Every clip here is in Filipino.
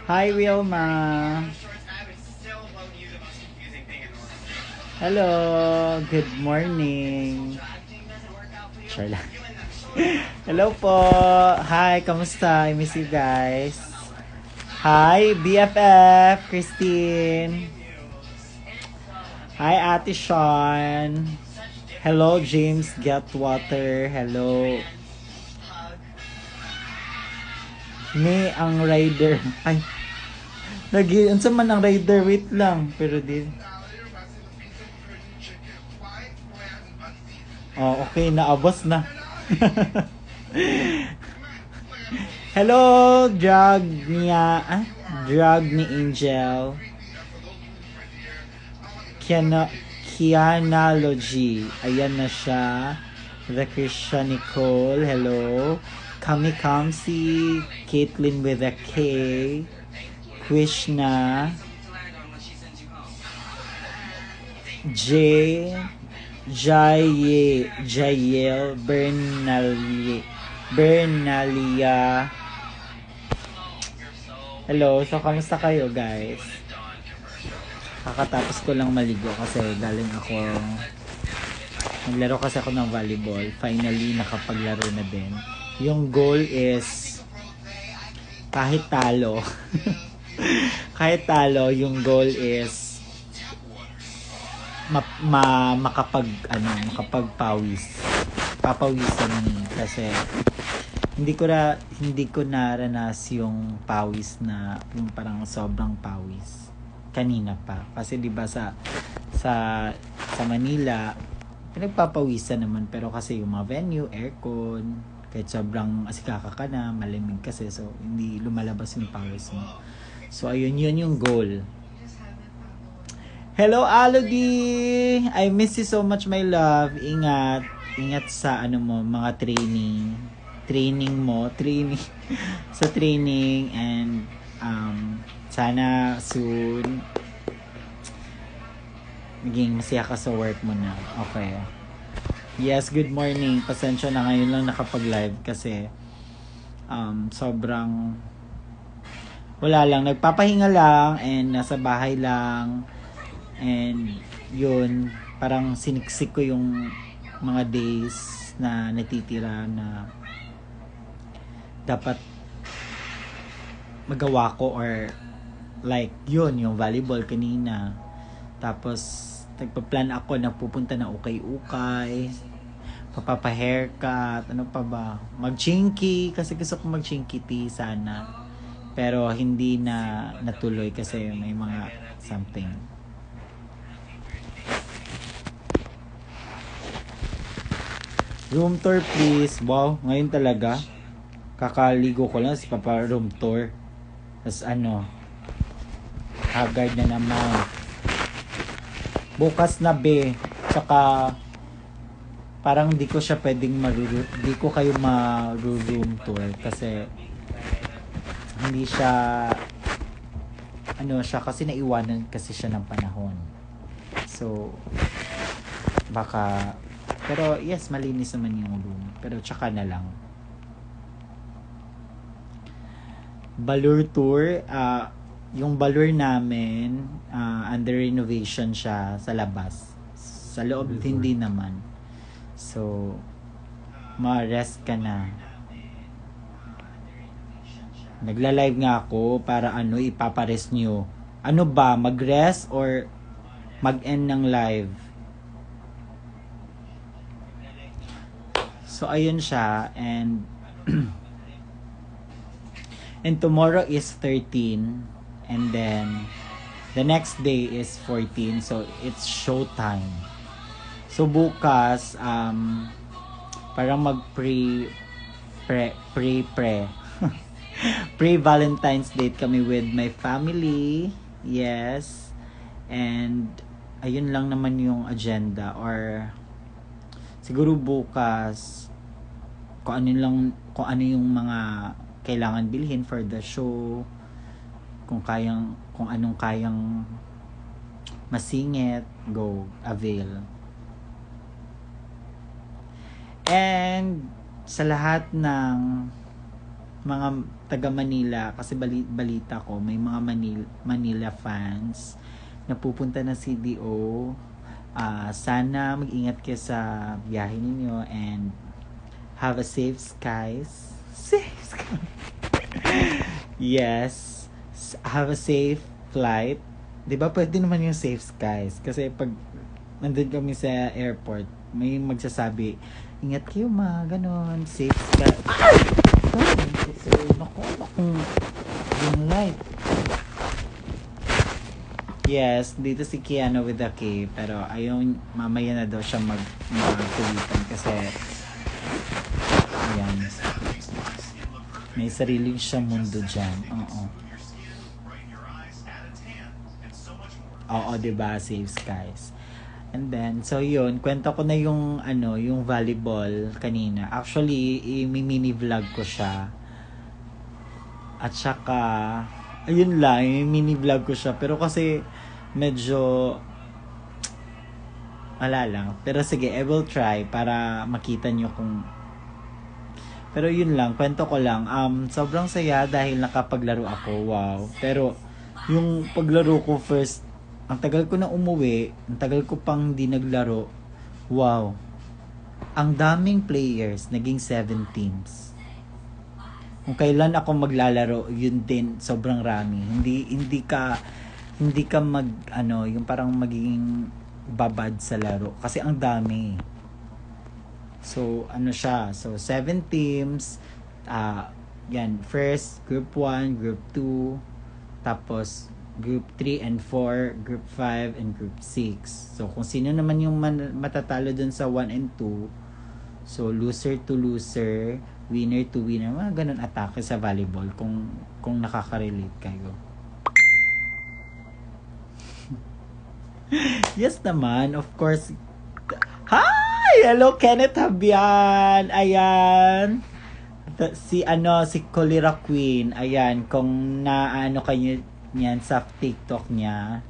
Hi, Wilma. Hello. Good morning. Sure lang. Hello po. Hi, kamusta? I miss you guys. Hi, BFF, Christine. Hi, Ate Sean. Hello, James Getwater. Hello. May ang rider. Ay. Unsa man ang rider? Wait lang. Pero di. Oh, okay. Naabos na. Hello, drug niya. Drug ni Angel. Kianalogy. Ayan na siya. The Christian Nicole. Hello. Kami Kamsi. Caitlin with a K. Krishna. Jayel Bernalia. Hello, so kamusta kayo guys? Kakatapos ko lang maligo kasi galing ako naglaro kasi ako ng volleyball. Finally nakapaglaro na din. Yung goal is kahit talo yung goal is papawisan ni kasi hindi ko naranas yung pawis na yung parang sobrang pawis kanina pa kasi di ba sa Manila pinagpapawisan naman pero kasi yung mga venue aircon kahit sobrang asikaka ka na malamig kasi so hindi lumalabas yung pawis mo so ayun yun yung goal. Hello, Alodi! I miss you so much, my love. Ingat. Ingat sa mga training. Sa training and sana soon maging masaya ka sa work mo na. Okay. Yes, good morning. Pasensya na ngayon lang nakapag-live kasi sobrang wala lang. Nagpapahinga lang and nasa bahay lang. And yun, parang siniksik ko yung mga days na natitira na dapat magawa ko or like yun, yung volleyball kanina. Tapos nagpa-plan ako na pupunta na ukay-ukay, papapa-haircut, ano pa ba? Mag-chinky, kasi gusto ko mag-chinky tea sana. Pero hindi na natuloy kasi may mga something. Room tour please. Wow, ngayon talaga. Kakaligo ko lang sa room tour. Tapos haggard na naman. Bukas na be. Tsaka parang di ko siya pwedeng di ko kayo room tour kasi hindi siya siya kasi naiwanan kasi siya ng panahon. So baka pero yes, malinis naman yung room. Pero tsaka na lang. Balur tour, yung balur namin, under renovation siya sa labas. Sa loob hindi naman. So, ma-rest ka na. Nagla-live nga ako para ipaparest nyo. Ano ba, mag-rest or mag-end ng live? So, ayun siya. And and tomorrow is 13. And then, the next day is 14. So, it's showtime. So, bukas, parang pre-Valentine's date kami with my family. Yes. And, ayun lang naman yung agenda. Or, siguro bukas, kung ano yung mga kailangan bilhin for the show, kung anong kayang masingit, go, avail. And sa lahat ng mga taga Manila, kasi balita ko may mga Manila fans na pupunta na CDO. Sana mag-ingat kayo sa biyahe ninyo and have a safe skies. Safe skies. Yes. Have a safe flight. 'Di ba pwede naman yung safe skies? Kasi pag nandun kami sa airport, may magsasabi, ingat kayo ganon, safe skies. Naku, yung light. Yes, dito si Kiana with the K, pero ayaw, mamaya na daw siya magkulitan kasi ayan, may sarili siyang mundo dyan. Oo, diba? Safe skies. And then, so yun, kwento ko na yung yung volleyball kanina. Actually, mini vlog ko siya. At saka ayun lang, mini vlog ko siya. Pero kasi medyo wala lang. Pero sige, I will try para makita nyo kung. Pero yun lang, kwento ko lang. Sobrang saya dahil nakapaglaro ako. Wow. Pero yung paglaro ko first, ang tagal ko na umuwi, ang tagal ko pang hindi naglaro. Wow. Ang daming players, naging 7 teams. Kung kailan ako maglalaro, yun din, sobrang rami. Hindi ka yung parang magiging babad sa laro. Kasi ang dami. So, siya. So, 7 teams. Yan. First, Group 1, Group 2. Tapos, Group 3 and 4, Group 5, and Group 6. So, kung sino naman yung matatalo dun sa 1 and 2, so, loser to loser, winner to winner, mga ganun atake sa volleyball kung nakaka-relate kayo. Yes naman, of course. Hi! Hello, Kenneth Habian! Ayan! Si Colira Queen. Ayan, kung kayo niyan sa TikTok niya.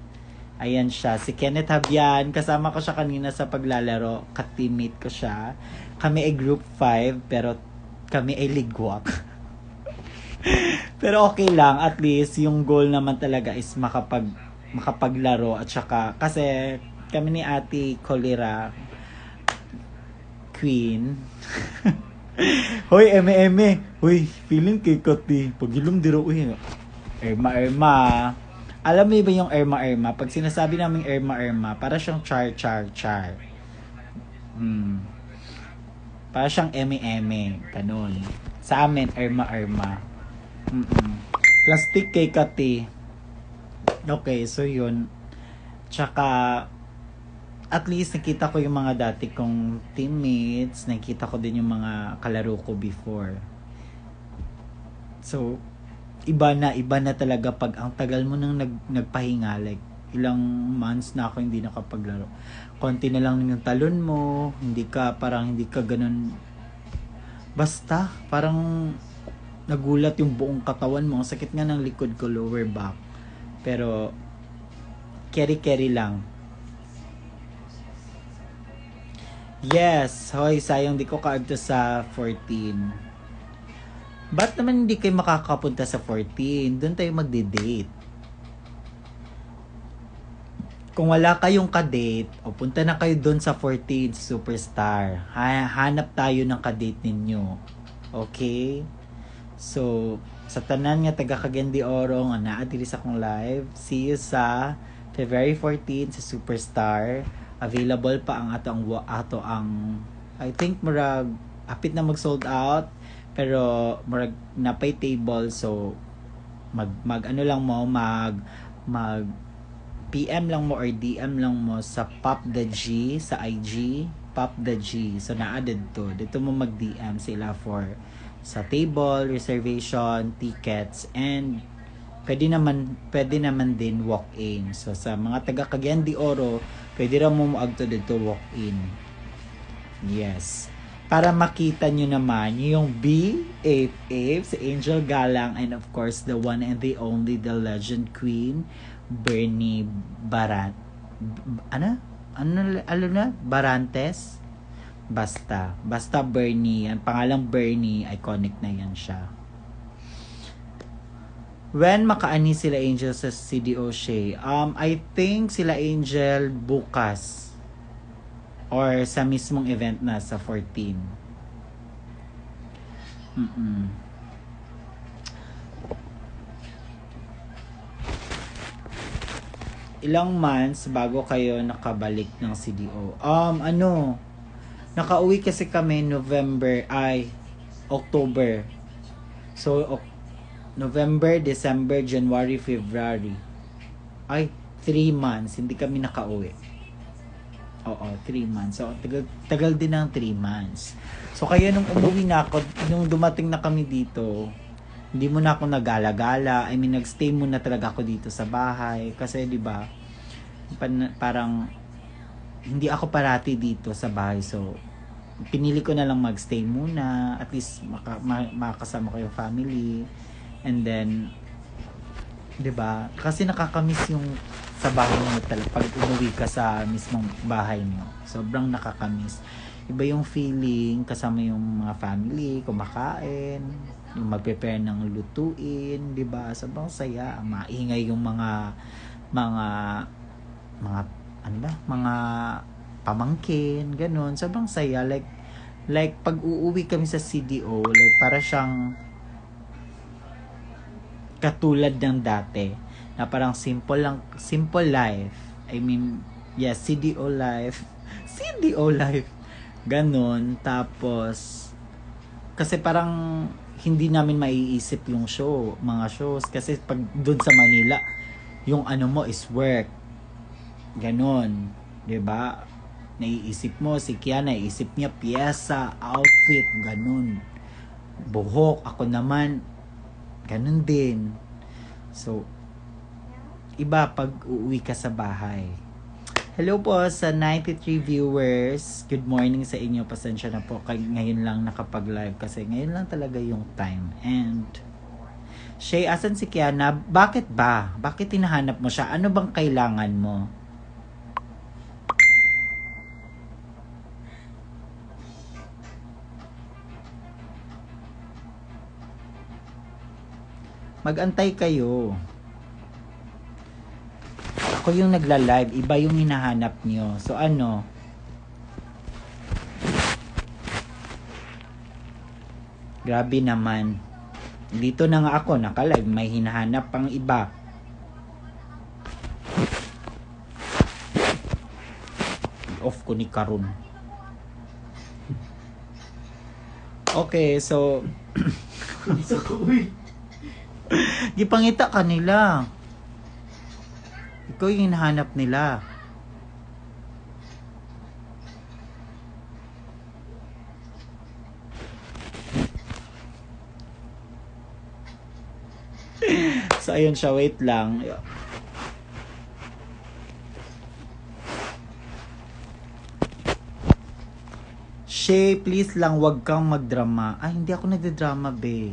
Ayan siya, si Kenneth Habian. Kasama ko siya kanina sa paglalaro. Ka-teammate ko siya. Kami ay Group 5, pero kami ay ligwak. Pero okay lang, at least yung goal naman talaga is makapaglaro at saka kasi kami ni Ate Colira Queen. Hoy, eme. Hoy, feeling kay Kati. Pagilom diro uy. Irma. Alam mo ba yung Irma? Pag sinasabi namin Irma, para siyang char. Para siyang eme. Ganun. Sa amin, Irma. Plastic kay Kati. Okay, so yun. Tsaka, at least nakita ko yung mga dati kong teammates. Nakita ko din yung mga kalaro ko before. So, iba na talaga pag ang tagal mo nang nagpahinga, like ilang months na ako hindi nakapaglaro. Konti na lang yung talon mo, hindi ka ganun, basta parang nagulat yung buong katawan mo. Sakit nga ng likod ko, lower back, pero carry lang. Yes, hoy, sayang di ko kaagto sa 14. Ba't naman hindi kayo makakapunta sa 14? Doon tayo magde-date. Kung wala kayong ka-date, o punta na kayo doon sa 14 Superstar. Hanap tayo ng ka-date ninyo. Okay? So, sa tanan nga taga Cagayan de Oro nga naadili sa akong live. See you sa February 14 sa Superstar. Available pa ang ato ang I think murag apit na mag-sold out. Pero murag napay table, so mag PM lang mo or DM lang mo sa Pop the G sa IG, Pop the G. So na-added to. Dito mo mag-DM sila for sa table, reservation, tickets, and pwede naman din walk-in. So sa mga taga Cagayan de Oro, pwede ra mo moagto dito walk-in. Yes. Para makita nyo naman yung BFF, si Angel Galang, and of course, the one and the only, the legend queen, Bernie Barantes? Basta Bernie. Ang pangalang Bernie, iconic na yan siya. When makaani sila Angel sa CDO Shay? I think sila Angel bukas. Or sa mismong event na sa 14. Ilang months bago kayo nakabalik ng CDO? Nakauwi kasi kami October. So, November, December, January, February. 3 months. Hindi kami nakauwi. Oo, 3 months. So, tagal din ng 3 months. So, kaya nung umuwi na ako, nung dumating na kami dito, hindi mo na ako nagala-gala. I mean, nagstay muna talaga ako dito sa bahay. Kasi, di ba, parang, hindi ako parati dito sa bahay. So, pinili ko na lang magstay muna. At least, makasama ko yung family. And then, di ba, kasi nakakamiss yung sa bahay mo talaga. Pag umuwi ka sa mismong bahay mo, sobrang nakakamiss. Iba yung feeling, kasama yung mga family, kumakain, yung mag-prepare ng lutuin, di ba? Sobrang saya. Maingay yung mga pamangkin, ganun. Sobrang saya. Like pag uuwi kami sa CDO, like para siyang katulad ng dati na parang simple life. I mean, yes, CDO life. Ganon. Tapos kasi parang hindi namin maiisip yung mga shows kasi pag doon sa Manila, yung mo is work. Ganon, 'di ba? Naiisip mo si Kiana, naiisip niya piyesa, outfit, ganon. Buhok, ako naman ganun din. So, iba pag uuwi ka sa bahay. Hello po sa 93 viewers. Good morning sa inyo. Pasensya na po. Ngayon lang nakapag-live kasi ngayon lang talaga yung time. And, Shay, asan si Kiana? Bakit ba? Bakit hinahanap mo siya? Ano bang kailangan mo? Mag-antay kayo. Ako yung nagla-live, iba yung hinahanap niyo. So grabe naman. Dito na nga ako, naka-live, may hinahanap pang iba. Off ko ni Karun. Okay, so gipangita ka nila. Ikaw yung hinahanap nila. So, ayun siya. Wait lang. Shay, please lang, wag kang magdrama. Hindi ako nagdrama, be.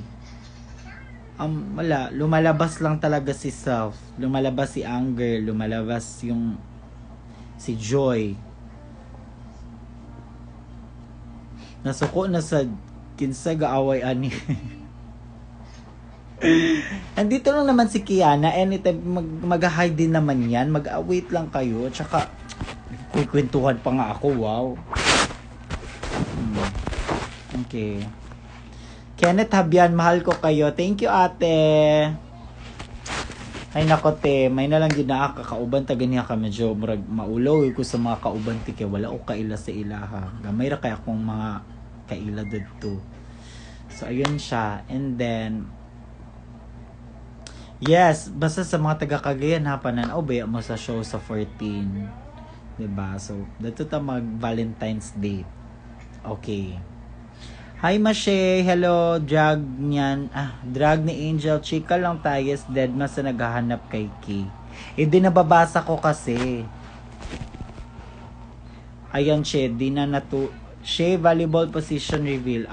Wala. Lumalabas lang talaga si self. Lumalabas si anger. Lumalabas yung si joy. Nasuko na sa kinsa gaaway ani. Andito lang naman si Kiana. Anytime mag-hide din naman yan. Mag-wait lang kayo. Tsaka kwentuhan pa nga ako. Wow. Okay. Kenneth Habian, mahal ko kayo. Thank you, ate. Ay nako te, may na lang gid na kakauban ta ganiya ka medyo murag maulaw ko sa mga kauban ti kay wala ko kaila sa ilaha. Gamay ra kay akong mga kaila didto. So ayun siya. And then yes, basta sa mga taga Cagayan hapanan baya mo sa show sa 14. 'Di ba? So dito ta mag Valentine's Day. Okay. Hi Mashe, hello, drag niyan. Drag ni Angel, chika lang tayo, dead mas na naghahanap kay Kay. Di nababasa ko kasi. Ayan, She, She, volleyball position reveal.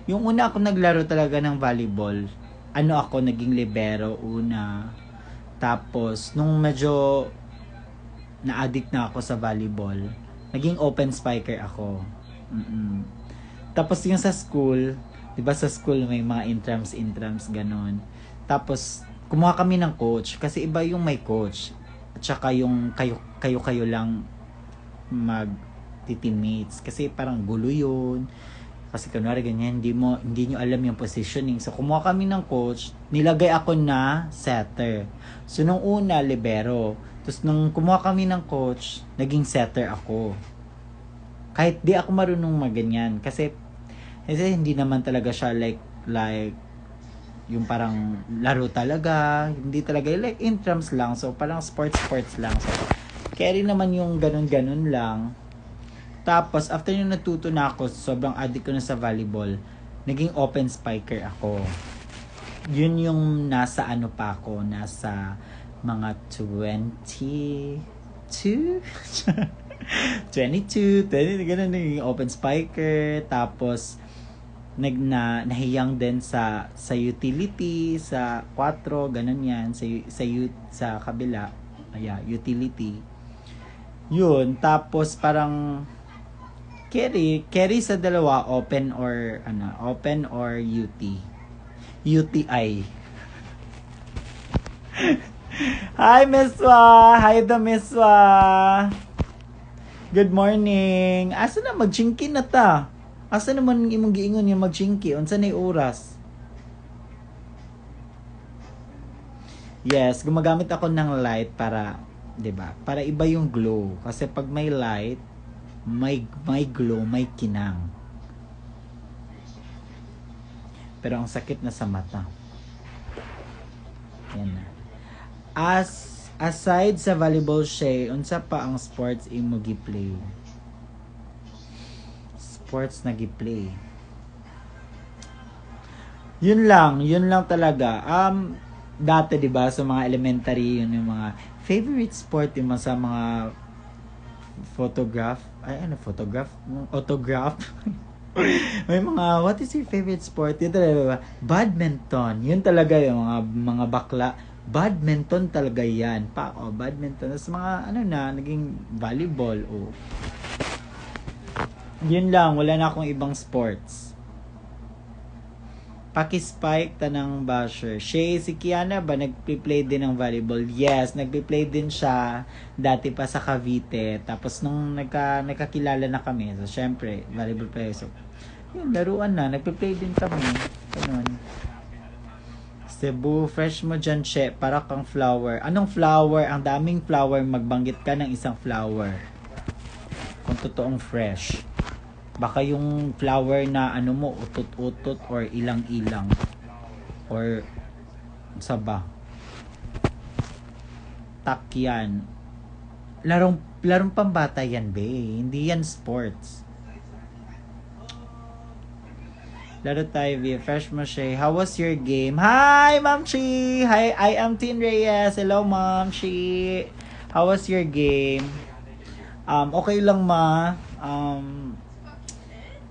Yung una ako naglaro talaga ng volleyball, ako, naging libero una. Tapos, nung medyo na-addict na ako sa volleyball, naging open spiker ako. Mm-mm. Tapos yung sa school, 'di ba sa school may mga intrams ganon. Tapos kumuha kami ng coach kasi iba yung may coach at saka yung kayo lang mag teammates kasi parang gulo yun. Kasi kunwari ganyan, hindi nyo alam yung positioning. So kumuha kami ng coach, nilagay ako na setter. So nung una libero. Tapos nung kumuha kami ng coach, naging setter ako. Kahit di ako marunong maganyan kasi hindi naman talaga siya like yung parang laro talaga, hindi talaga like intrams lang, so parang sports lang. So carry naman yung ganun lang. Tapos after nung natuto na ako, sobrang addict ko na sa volleyball, naging open spiker ako. Yun yung nasa ano pa ako, nasa mga 22 22, ganun yung open spiker. Tapos nahiyang din sa utility, sa 4, ganun yan, sa kabila, utility. Yun, tapos parang carry sa dalawa, open or UTI. Hi, Miswa! Hi, the Miswa! Good morning! Asa na, mag-chinky na ta? Asa naman imong giingon yung mag-chinky? Unsa na oras? Yes, gumagamit ako ng light para, 'di ba? Para iba yung glow. Kasi pag may light, may glow, may kinang. Pero ang sakit na sa mata. Yan na. Aside sa volleyball, Shay, unsa pa ang sports imo gi-play? Sports na gi-play. Yun lang talaga. Dati 'di ba sa mga elementary yun yung mga favorite sport yung sa mga autograph. May mga what is your favorite sport? Yun talaga, badminton. Yun talaga yung mga bakla. Badminton talaga yan. Badminton. Tapos mga naging volleyball. Yun lang, wala na akong ibang sports. Paki-spike tanang basher. Shay, si Kiana ba nagpi-play din ng volleyball? Yes, nagpi-play din siya dati pa sa Cavite. Tapos nung nagkakilala na kami, so syempre, volleyball player. So, yun, laruan na. Nagpi-play din kami. Ganun. Cebu, fresh mo dyan, She. Para kang flower. Anong flower? Ang daming flower. Magbanggit ka ng isang flower. Kung totoong fresh. Baka yung flower na utot-utot or ilang-ilang or saba. Takyan. Larong pambata yan, be. Hindi yan sports. Laro tayo, be. Fresh mo siya. How was your game? Hi, Ma'am Chi! Hi, I am Tin Reyes. Hello, Ma'am Chi. How was your game? Okay lang, ma.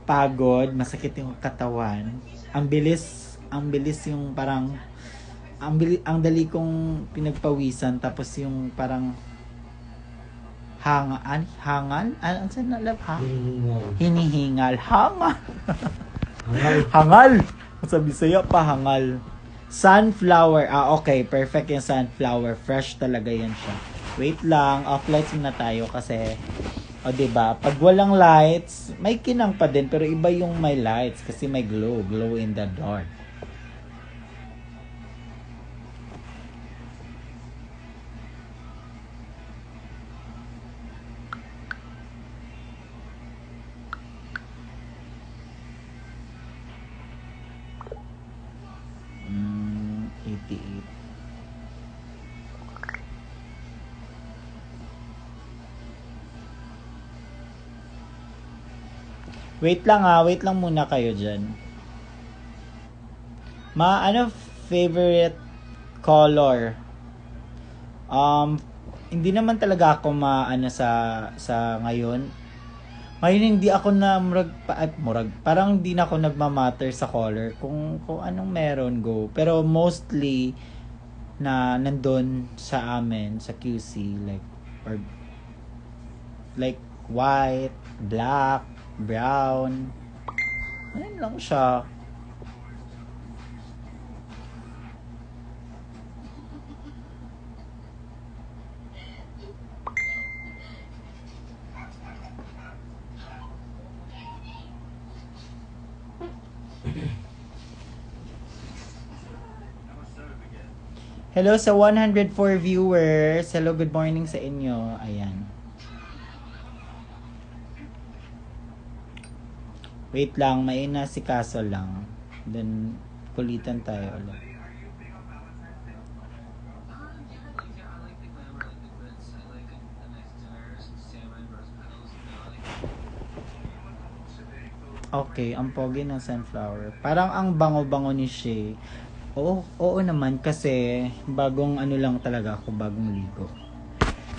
Pagod, masakit yung katawan. Ang bilis yung parang ang dali kong pinagpawisan, tapos yung parang hangal? Ano sa nalab ha? Hinihingal. Hangal. Sa Bisaya pa hangal. Sunflower. Okay, perfect yung sunflower. Fresh talaga yan siya. Wait lang, off lights muna tayo kasi diba? Pag walang lights, may kinang pa din, pero iba yung may lights kasi may glow in the dark. Wait lang muna kayo dyan. Favorite color? Hindi naman talaga ako sa ngayon. Ngayon hindi ako na parang hindi na ako nagmamatter sa color. Kung anong meron, go. Pero mostly na nandun sa amin, sa QC, like white, black, brown. Ayun lang siya. Hello sa 104 viewers. Hello, good morning sa inyo. Ayan. Wait lang, may inasikaso lang. Then, kulitan tayo ulit. Okay, ang pogi ng sunflower. Parang ang bango-bango ni Shay. Oo naman kasi bagong ano lang talaga ako, bagong ligo.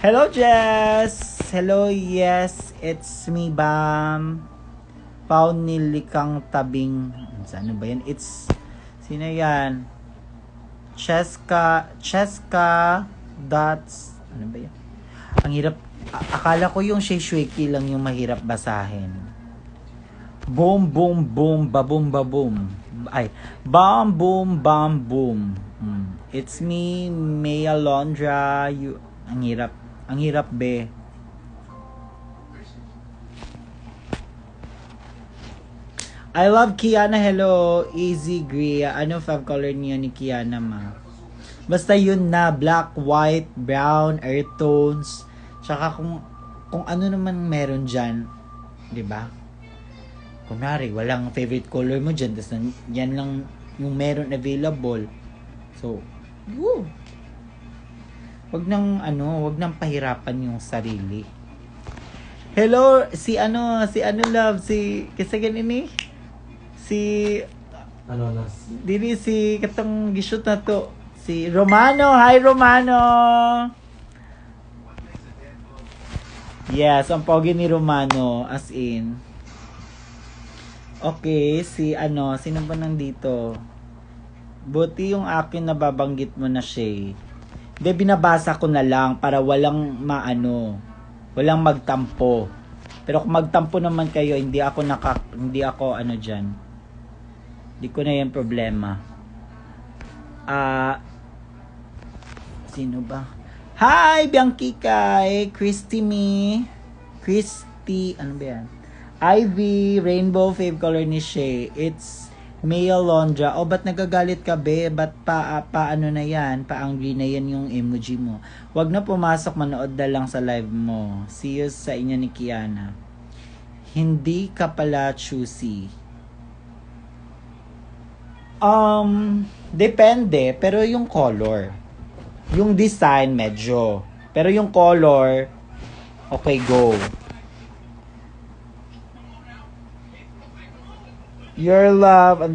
Hello Jess! Hello, yes, it's me, Bam. Pau nilikang tabing. Ano ba yan? It's, sino yan? Cheska dots. Ano ba yan? Ang hirap. Akala ko yung Shay-Shweki lang yung mahirap basahin. Boom, boom, boom, baboom, baboom. Ay, bam, boom, bam, boom. It's me, Maya Londra. Ang hirap, be. I love Kiana, hello. Easy Gria. Ano fave color niya ni Kiana, ma? Basta yun na, black, white, brown, earth tones. Tsaka kung ano naman meron dyan, di ba? Kunwari, walang favorite color mo dyan, tapos yan lang yung meron available. So, woo! Wag nang pahirapan yung sarili. Hello, si love, kasi ganini, dili si katong gishoot na to, si Romano. Hi, Romano! Yes, ang pogi ni Romano, as in. Okay, sino ba nandito? Buti yung akin nababanggit mo na siya. Hindi, binabasa ko na lang para walang walang magtampo. Pero kung magtampo naman kayo, hindi ako dyan. Hindi ko na yan problema. Sino ba? Hi, Bianchi kay Christy, ano ba yan? Ivy, rainbow fave color ni Shay. It's Maya Londra. Ba't nagagalit ka, be? Ba't paano na yan? Pa-angry na yan yung emoji mo. Wag na pumasok, manood na lang sa live mo. See you sa inyo ni Kiana. Hindi ka pala choosy. Depende. Pero yung color. Yung design, medyo. Pero yung color, okay, go. Your love _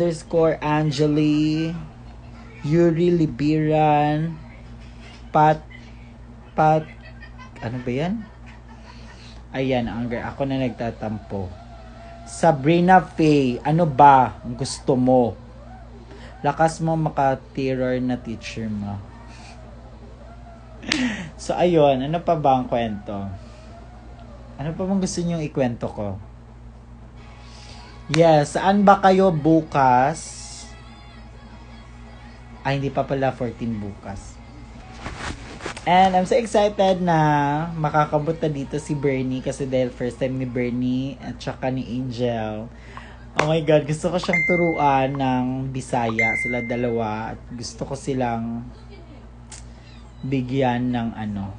Yuri Libiran, Pat, ano ba yan? Ayan, ako na nagtatampo. Sabrina Faye, ano ba ang gusto mo? Lakas mo maka-terror na teacher mo. So, ayun, ano pa ba ang kwento? Ano pa bang gusto niyong ikwento ko? Yes, saan ba kayo bukas? Ay, hindi pa pala 14 bukas. And I'm so excited na makakabuta dito si Bernie kasi dahil first time ni Bernie at saka ni Angel. Oh my God, gusto ko siyang turuan ng Bisaya, sila dalawa. At gusto ko silang bigyan ng ano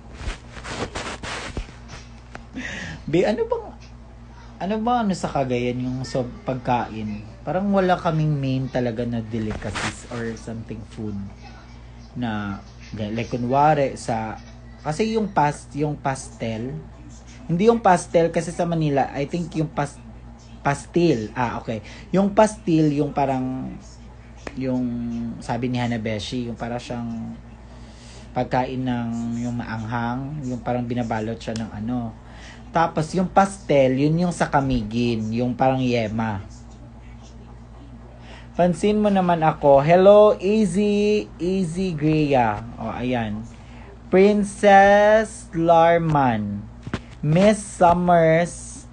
sa Cagayan yung pagkain? Parang wala kaming main talaga na delicacies or something food na like kunwari kasi yung pastel, hindi yung pastel kasi sa Manila, I think yung pastil. Okay. Yung pastil, yung parang yung sabi ni Hanabeshi, yung parang siyang pagkain ng yung maanghang, yung parang binabalot siya ng Tapos yung pastel, yun yung sa kamigin, yung parang yema. Pansin mo naman ako. Hello, Easy Gria. Ayan. Princess Larman. Miss Summers.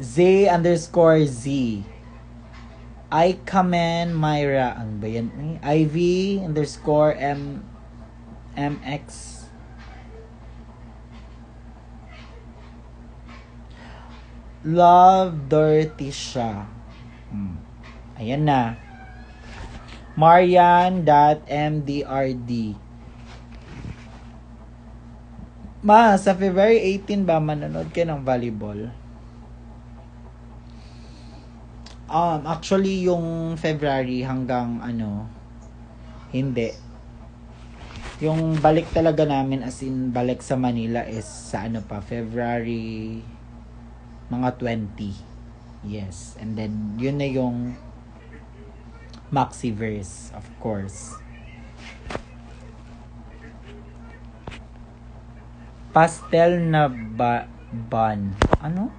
Z underscore Z. I Kamen Myra. Ano ba yan? IV underscore MX. Love Dirty siya. Ayan na. Marian.mdrd. Ma, sa February 18 ba manonood kayo ng volleyball? Actually, yung February hanggang hindi. Yung balik talaga namin, as in, balik sa Manila is sa February mga 20. Yes. And then, yun na yung Maxiverse, of course. Pastel na bun. Ano?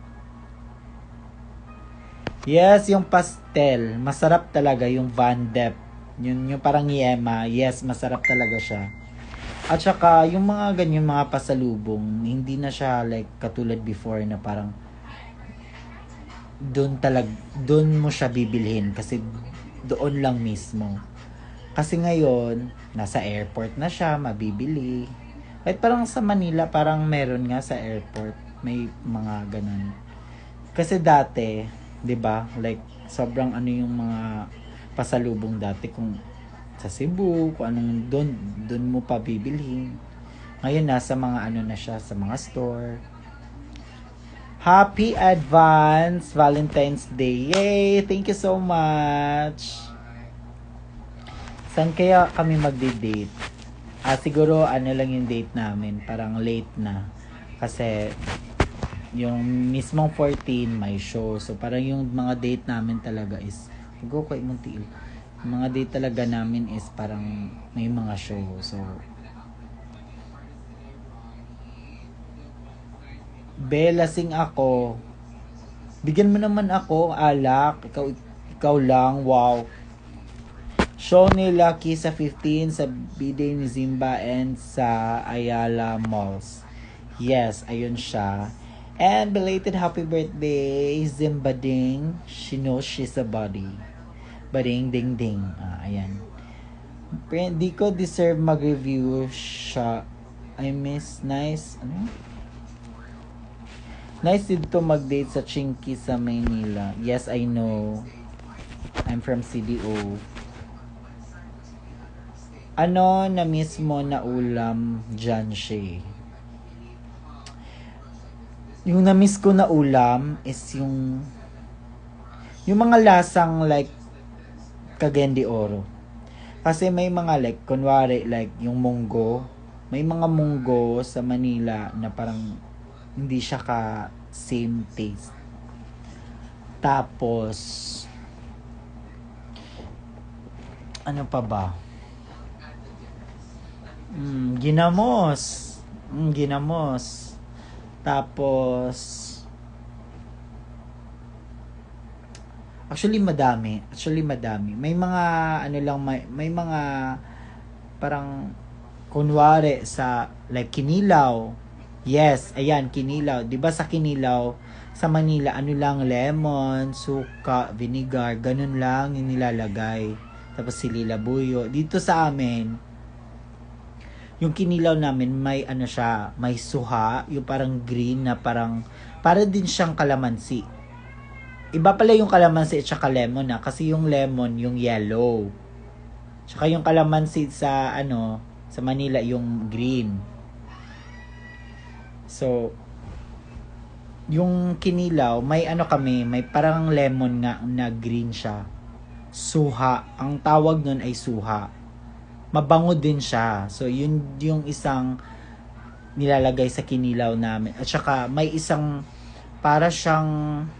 Yes, yung pastel. Masarap talaga yung Van Dep. Yung parang yema. Yes, masarap talaga siya. At saka, yung mga ganyan mga pasalubong, hindi na siya like katulad before na parang doon mo siya bibilhin kasi doon lang mismo. Kasi ngayon, nasa airport na siya, mabibili. Kahit parang sa Manila, parang meron nga sa airport. May mga ganun. Kasi dati, 'di ba? Like sobrang yung mga pasalubong dati kung sa Cebu, kung anong doon mo pa bibilhin. Ngayon nasa mga na siya sa mga store. Happy advance Valentine's Day. Yay! Thank you so much. Saan kaya kami magde-date? Siguro lang yung date namin, parang late na. Kasi yung mismong 14 may show. So parang yung mga date namin talaga is yung mga date talaga namin is parang may mga show. So lasing ako. Bigyan mo naman ako alak. Ikaw lang. Wow. Show ni Lucky sa 15 sa B-Day ni Zimba and sa Ayala Malls. Yes, ayun siya. And belated happy birthday, Zimba Ding. She knows she's a body. Bading ding ding. Ayan. Di ko deserve mag-review siya. I miss nice. Nice dito mag-date sa Chinky sa Maynila. Yes, I know. I'm from CDO. Na mismo na ulam dyan siya? Yung na-miss ko na ulam is yung mga lasang like Cagayan de Oro. Kasi may mga like, kunwari like yung munggo. May mga munggo sa Manila na parang hindi siya ka same taste. Tapos, ano pa ba? Ginamos. Ginamos. Tapos, actually madami. May mga, may mga, parang, kunwari sa, like, Kinilaw. Yes, ayan, Kinilaw. Diba sa Kinilaw, sa Manila, lang, lemon, suka, vinegar, ganun lang yung nilalagay. Tapos sililabuyo. Dito sa amin, yung Kinilaw namin may siya, may suha, yung parang green na parang para din siyang kalamansi. Iba pala yung kalamansi at saka lemon kasi yung lemon yung yellow. Tsaka yung kalamansi sa sa Manila yung green. So yung Kinilaw may kami, may parang lemon nga na green siya. Suha, ang tawag nun ay suha. Mabango din siya. So, yun yung isang nilalagay sa Kinilaw namin. At saka, may isang para siyang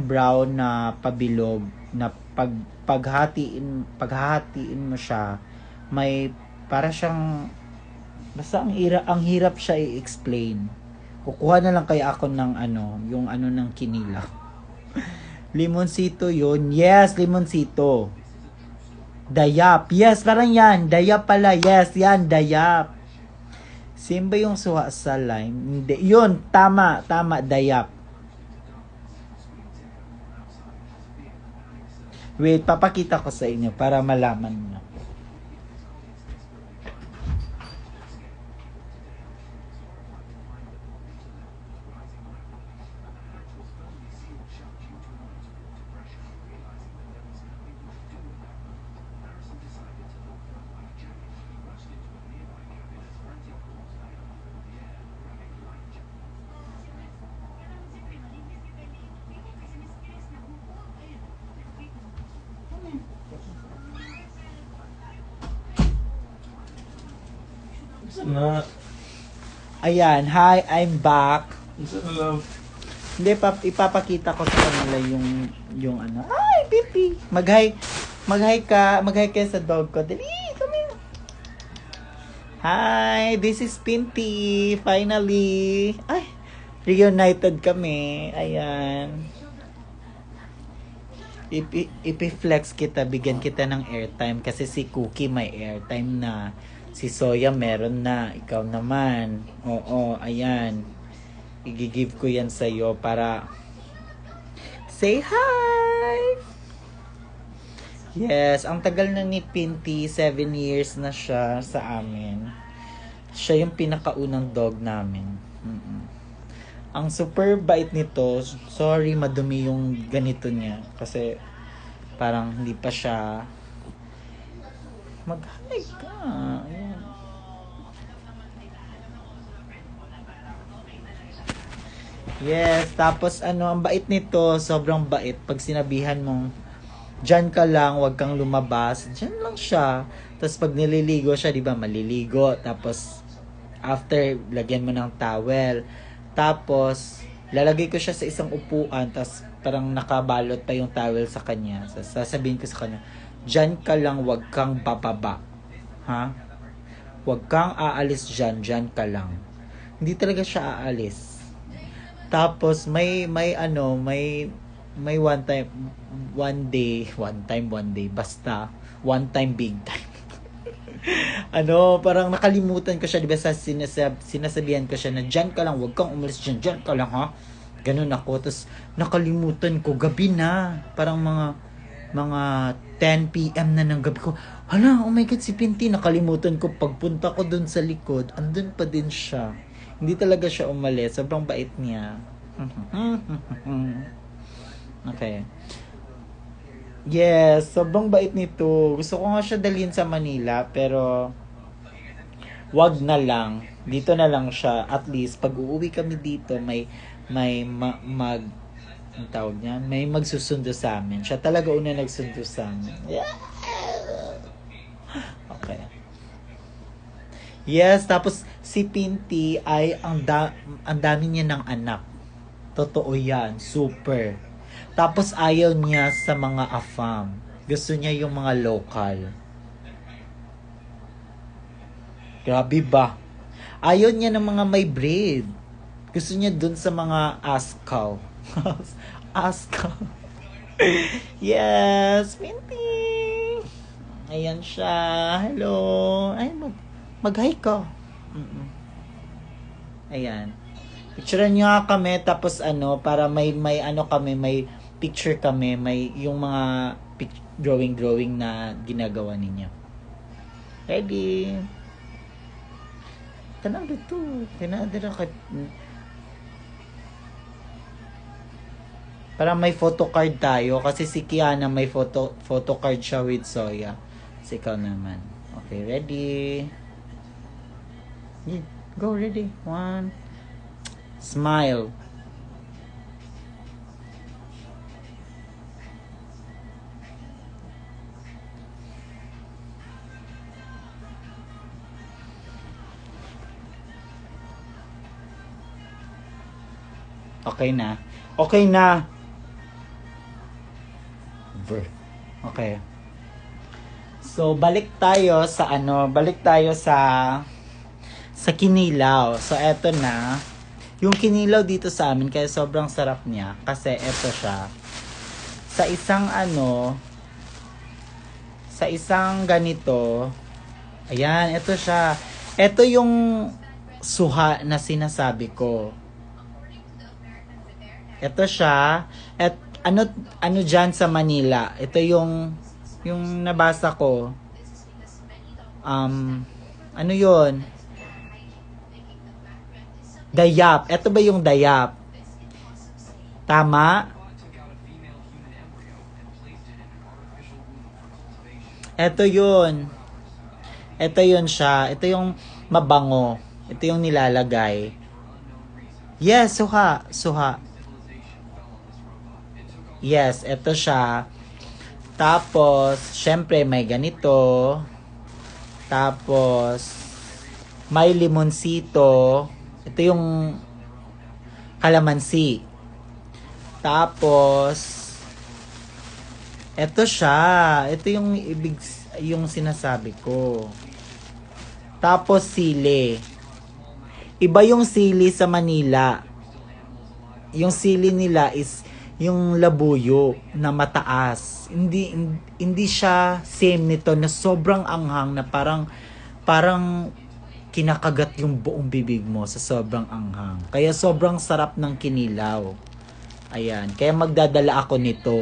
brown na pabilog na paghahatiin mo siya, may para siyang basta ang hirap siya i-explain. Kukuha na lang kaya ako ng yung ng Kinilaw. Limoncito yun. Yes, limoncito. Dayap. Yes, parang yan. Dayap pala. Yes, yan. Dayap. Simba yung suha sa line. Hindi. Yun, tama, dayap. Wait, papakita ko sa inyo para malaman nyo. Na, Ayan, hi, I'm back. isa na lang. Hindi, ipapakita ko sa kanila yung ano. Ay, Pipi! Mag-hi ka sa dog ko. Dali, come here. Hi, this is Pinty. Finally. Ay, reunited kami. Ayan. Ipi-flex kita, bigyan kita ng airtime kasi si Cookie may airtime na. Si Soya meron na. Ikaw naman. Oo, ayan. I-give ko yan sa'yo para say hi! Yes, ang tagal na ni Pinty. 7 years na siya sa amin. Siya yung pinakaunang dog namin. Ang super bait nito. Sorry, madumi yung ganito niya. Kasi parang hindi pa siya mag-hi ka. Ayan. Yes, tapos ang bait nito, sobrang bait. Pag sinabihan mong, dyan ka lang, wag kang lumabas, dyan lang siya. Tapos pag nililigo siya, di ba, maliligo. Tapos, after, lagyan mo ng towel. Tapos, lalagay ko siya sa isang upuan, tapos parang nakabalot pa yung towel sa kanya. Sasabihin ko sa kanya, dyan ka lang, wag kang bababa. Ha? Wag kang aalis dyan ka lang. Hindi talaga siya aalis. Tapos may one day, basta one time big time. Parang nakalimutan ko siya, di ba, sinasabihan ko siya na dyan ka lang, wag kang umalis dyan ka lang, ha? Ganun ako. Tapos nakalimutan ko, gabi na. Parang mga 10 p.m. na ng gabi ko. Hala, oh my God, si Pinty. Nakalimutan ko, pagpunta ko dun sa likod, andun pa din siya. Hindi talaga siya umalis. Sobrang bait niya. Okay. Yes, sobrang bait nito. Gusto ko nga siya dalhin sa Manila, pero wag na lang. Dito na lang siya. At least, pag uuwi kami dito, ang tawag niya, may magsusundo sa amin. Siya talaga una nagsundo sa amin. Yeah. Okay. Yes, tapos si Pinty ay ang dami niya ng anak. Totoo yan, super. Tapos ayaw niya sa mga AFAM. Gusto niya yung mga local. Grabe ba? Ayaw niya ng mga may breed. Gusto niya dun sa mga Askaw. Askaw. Yes, Pinty. Ayan siya. Hello. Ay, mag-hi ka. Ayan. Picturean niyo nga kami, tapos para may kami, may picture kami, may yung mga drawing na ginagawa ninyo. Ready? Tanang dito. Tinadira ka. Para may photo card tayo, kasi si Kiana may photo card siya with Soya. So, ikaw naman. Okay, ready? Go, ready? 1. Smile. Okay na. Okay na. Okay. So, balik tayo sa kinilaw. So, eto na. Yung kinilaw dito sa amin, kaya sobrang sarap niya. Kasi eto siya. Sa isang ganito. Ayan, eto siya. Eto yung suha na sinasabi ko. Ito siya. At ano dyan sa Manila? Ito yung nabasa ko. Ano yun? Dayap. Ito ba yung dayap? Tama? Ito yun. Ito yun siya. Ito yung mabango. Ito yung nilalagay. Yes, suha. Suha. Yes, ito siya. Tapos, syempre may ganito. Tapos, may limonsito. Ito yung kalamansi. Tapos, ito siya. Ito yung sinasabi ko. Tapos, sili. Iba yung sili sa Manila. Yung sili nila is yung labuyo na mataas. Hindi siya same nito na sobrang anghang na parang kinakagat yung buong bibig mo sa sobrang anghang. Kaya sobrang sarap ng kinilaw. Ayan. Kaya magdadala ako nito.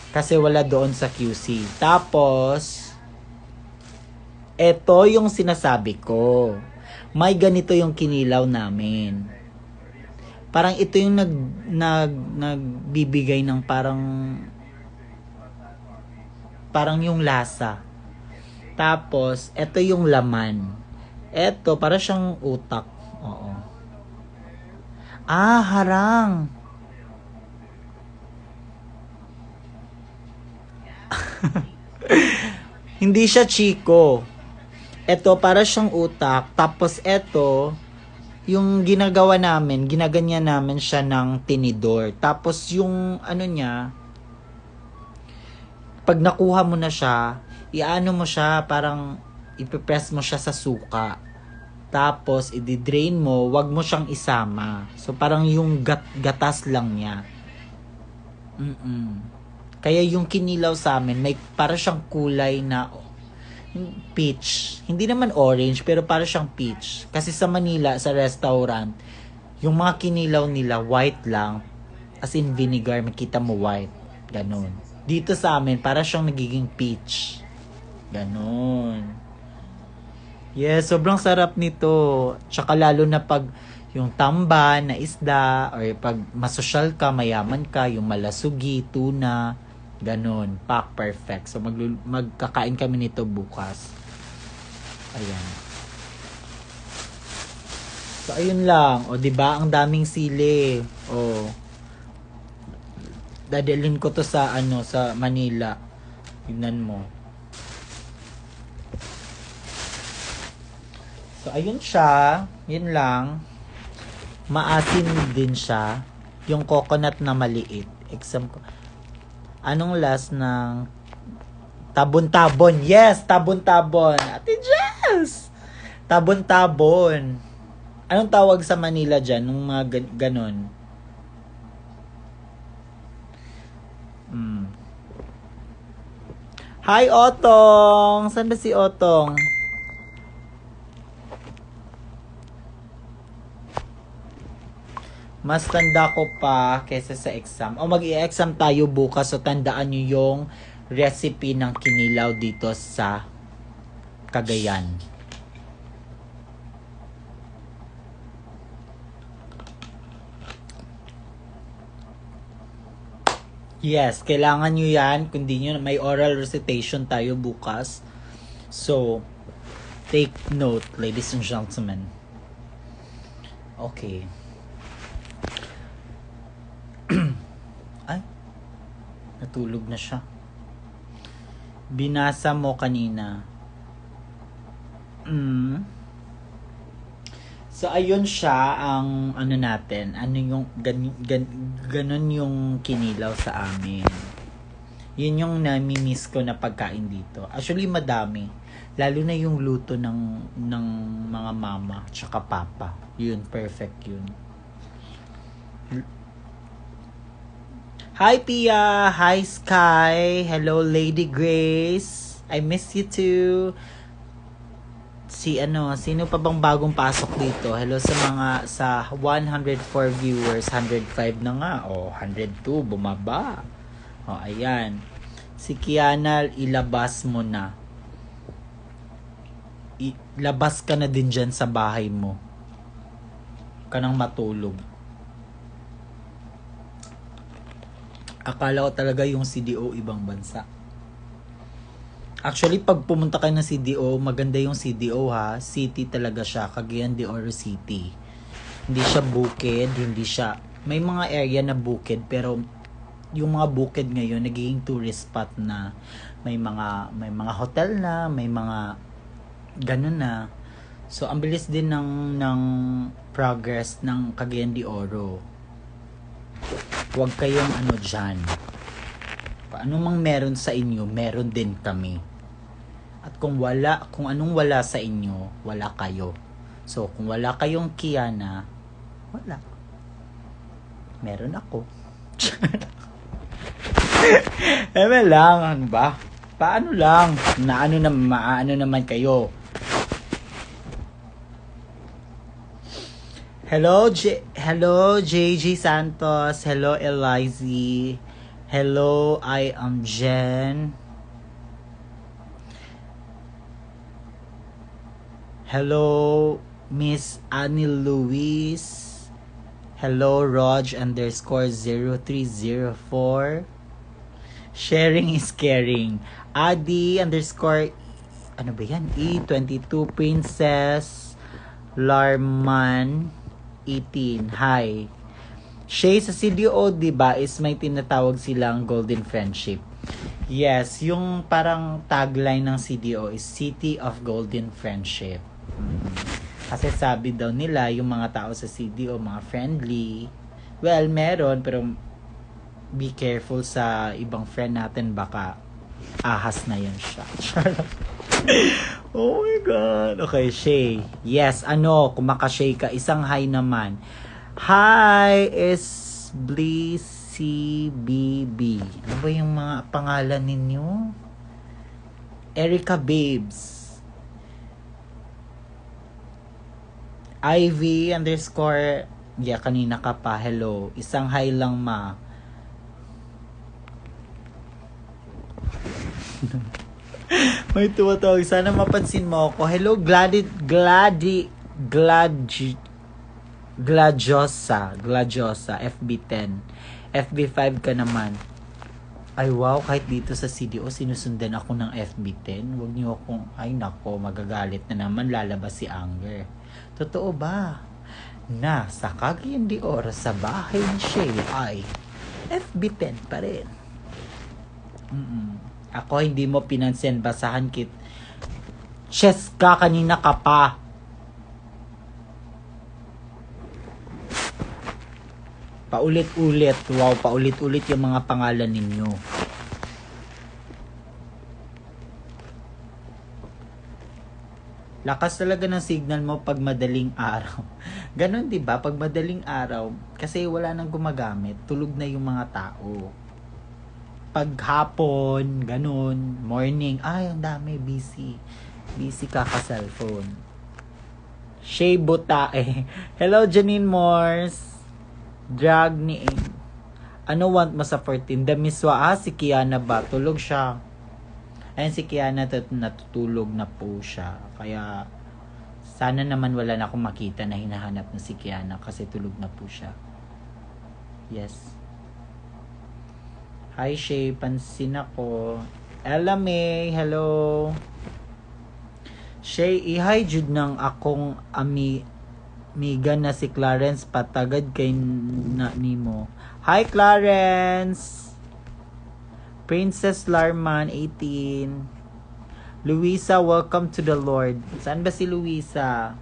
Kasi wala doon sa QC. Tapos, ito yung sinasabi ko. May ganito yung kinilaw namin. Parang ito yung nagbibigay ng parang yung lasa. Tapos, ito yung laman. Ito, para siyang utak. Oo. Harang. Hindi siya chiko. Ito, para siyang utak. Tapos, ito, yung ginaganyan namin siya ng tinidor. Tapos yung niya, pag nakuha mo na siya, iano mo siya, parang ipipress mo siya sa suka. Tapos i-drain mo, wag mo siyang isama. So parang yung gatas lang niya. Kaya yung kinilaw sa amin, may para siyang kulay na peach. Hindi naman orange, pero para siyang peach. Kasi sa Manila, sa restaurant, yung mga kinilaw nila, white lang. As in vinegar, makita mo white. Ganon. Dito sa amin, para siyang nagiging peach. Ganon. Yes, sobrang sarap nito. Tsaka lalo na pag yung tamba na isda, or pag masosyal ka, mayaman ka, yung malasugi, tuna, ganon, pack perfect. So magkakain kami nito bukas. Ayan. So ayun lang. O di ba ang daming sili. O dadalhin ko to sa sa Manila. Tingnan mo. So ayun siya. Yun lang. Maasim din siya. Yung coconut na maliit. Exam ko. Anong last ng tabon-tabon? Yes, tabon-tabon. Ate Jess! Tabon-tabon. Anong tawag sa Manila dyan? Nung mga ganon? Hi, Otong! Saan ba si Otong? Mas tanda ko pa kaysa sa exam. O mag-i-exam tayo bukas, so tandaan nyo yung recipe ng kinilaw dito sa Cagayan. Yes, kailangan nyo yan. Kundi nyo, may oral recitation tayo bukas. So, take note, ladies and gentlemen. Okay. Ay, natulog na siya. Binasa mo kanina. So, ayun siya ang natin. Ano yung ganon yung kinilaw sa amin. Yun yung nami-miss ko na pagkain dito. Actually, madami. Lalo na yung luto ng mga mama tsaka papa. Yun, perfect yun. Hi, Pia! Hi, Sky! Hello, Lady Grace! I miss you too! Sino pa bang bagong pasok dito? Hello sa 104 viewers, 105 na nga. 102, bumaba. Ayan. Si Kiana, ilabas mo na. Labas ka na din dyan sa bahay mo. Ka nang matulog. Akala ko talaga yung CDO ibang bansa. Actually, pag pumunta kayo ng CDO, maganda yung CDO ha. City talaga siya. Cagayan de Oro City. Hindi siya bukid, may mga area na bukid, pero yung mga bukid ngayon, nagiging tourist spot na. May mga hotel na, may mga ganun na. So, ang bilis din ng progress ng Cagayan de Oro. Huwag kayong dyan. Ano mang meron sa inyo, meron din kami. At kung anong wala sa inyo, wala kayo. So, kung wala kayong Kiana, wala. Meron ako. Lang, ano ba? Paano lang? Maano naman kayo? Hello, JG Santos. Hello, Elizy. Hello, I am Jen. Hello, Miss Annie Louise. Hello, Rog_0304. Sharing is caring. Adi ano ba yan? E22 Princess Larman 18. Hi. Shay, sa CDO, diba, is may tinatawag silang Golden Friendship. Yes, yung parang tagline ng CDO is City of Golden Friendship. Kasi sabi daw nila, yung mga tao sa CDO, mga friendly. Well, meron, pero be careful sa ibang friend natin, baka ahas na yan siya. Oh my God. Okay, Shay. Yes, kumakashay ka. Isang hi naman. Hi, is BCBB. Ano ba yung mga pangalan ninyo? Erica Babes. Ivy_, kanina ka pa. Hello. Isang hi lang, ma. May tumatawag. Sana mapansin mo ako. Hello, Gladiosa, FB10. FB5 ka naman. Ay, wow, kahit dito sa CDO, sinusundan ako ng FB10. Huwag niyo akong, ay nako, magagalit na naman, lalabas si Anger. Totoo ba? Sa Cagayan de Oro, sa bahay ni Shay, ay FB10 pa rin. Ako, hindi mo pinansin, basahan kit. Cheska, kanina ka pa. Paulit-ulit. Wow, paulit-ulit yung mga pangalan ninyo. Lakas talaga ng signal mo pag madaling araw. Ganon, di ba? Pag madaling araw, kasi wala nang gumagamit, tulog na yung mga tao. Pag hapon, ganon, morning, ay, ang dami, busy. Busy ka ka-cellphone. Shay Butae. Hello, Janine Morse. Drag ni ano want mo sa 14? Damiswa, si Kiana ba? Tulog siya. Ayun, si Kiana natutulog na po siya. Kaya sana naman wala na akong makita na hinahanap na si Kiana kasi tulog na po siya. Yes. Hi Shay, pansin ako. Ella May, hello. Shay, i-hi jud ng akong amiga na si Clarence, patagad kay na nimo. Hi Clarence. Princess Larman 18. Luisa, welcome to the Lord. Saan ba si Luisa?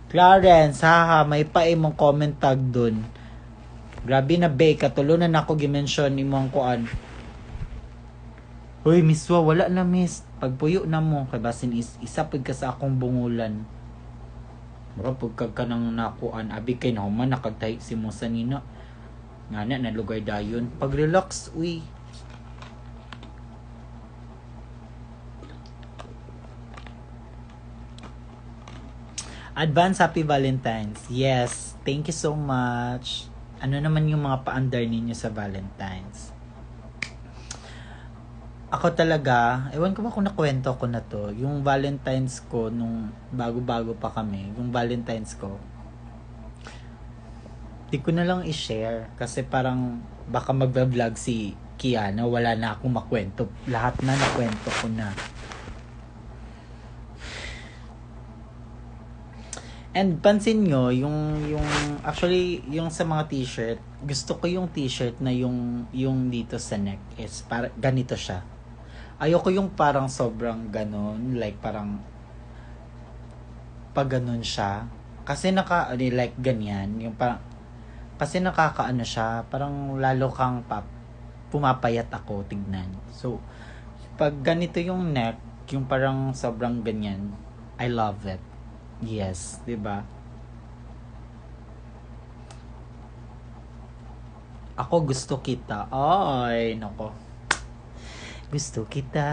Clarence, haha, may mong comment tag dun. Grabe na be, katulunan ako gimension imong kuan. Hoy, miswa, wala na miss. Pagpuyo na mo, kay basin isapod ka sa akong bungulan. Mura pagkag ka nang nakuan, abi kay nahuman, nakagtahi si mo sa nina. Nga na lugar dayon. Pag-relax, uy. Advance Happy Valentine's. Yes, thank you so much. Ano naman yung mga paandar ninyo sa Valentine's? Ako talaga, ewan ko ba kung nakwento ko na to, yung Valentine's ko nung bago-bago pa kami, yung Valentine's ko, di ko na lang i-share kasi parang baka magba-vlog si Kiana, wala na akong makwento. Lahat na nakwento ko na. And pansin nyo, yung actually, yung sa mga t-shirt, gusto ko yung t-shirt na yung dito sa neck is para ganito siya. Ayoko yung parang sobrang ganon, like parang pag ganon siya. Kasi like ganyan, yung parang, kasi nakakaano siya, parang lalo kang pumapayat ako, tignan. So, pag ganito yung neck, yung parang sobrang ganyan, I love it. Yes, 'di ba? Ako gusto kita. Ay, nako. Gusto kita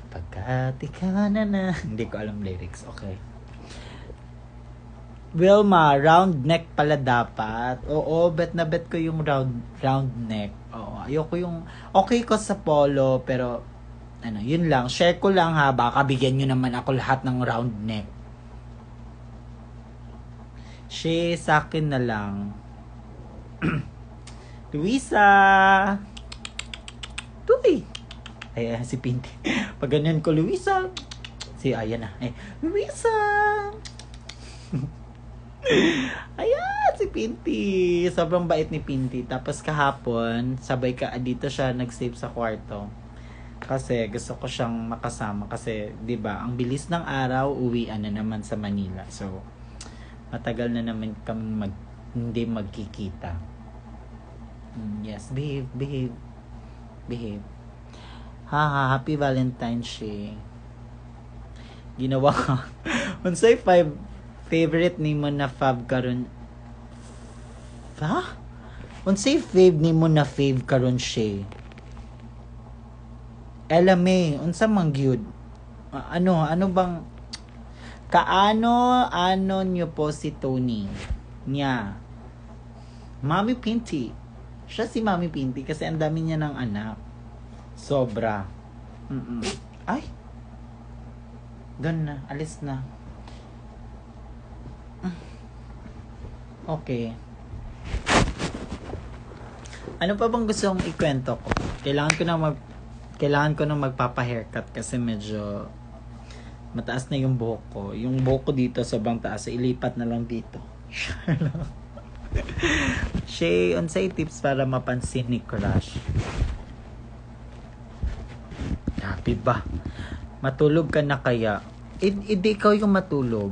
pagkat ikaw na. Hindi ko alam lyrics. Okay. Wilma, round neck pala dapat. Oo, bet na bet ko yung round neck. Oo, ayoko yung okay ko sa polo pero ano, yun lang. Share ko lang ha. Baka bigyan nyo naman ako lahat ng round neck. She, sa akin na lang. Luisa! Tuy! Ay, si Pinti. Pag ganyan ko, Luisa! Ayan na. Luisa! Ayan, si Pinti. Sobrang bait ni Pinti. Tapos kahapon, sabay ka, dito siya nag-save sa kwarto. Kasi gusto ko siyang makasama. Kasi, di ba ang bilis ng araw, uwian na naman sa Manila. So, matagal na naman kami hindi magkikita. Yes, behave. Happy Valentine's Day. Ginawa ko. Unsay favorite nimo na fave karon? Ha? Unsay fave nimo na fave karon siya? Elame, unsa man gyud? Ano bang ano nyo po si Tony niya? Mami Pinti. Siya si Mami Pinti kasi ang dami niya ng anak. Sobra. Ay. Doon na. Alis na. Okay. Ano pa bang gusto kong ikwento ko? Kailangan ko na magpapa-haircut kasi medyo mataas na yung buhok ko. Yung buhok ko dito sobrang taas. So, ilipat na lang dito. Shay, unsay tips para mapansin ni crush? Happy ba? Matulog ka na kaya? Hindi ikaw yung matulog.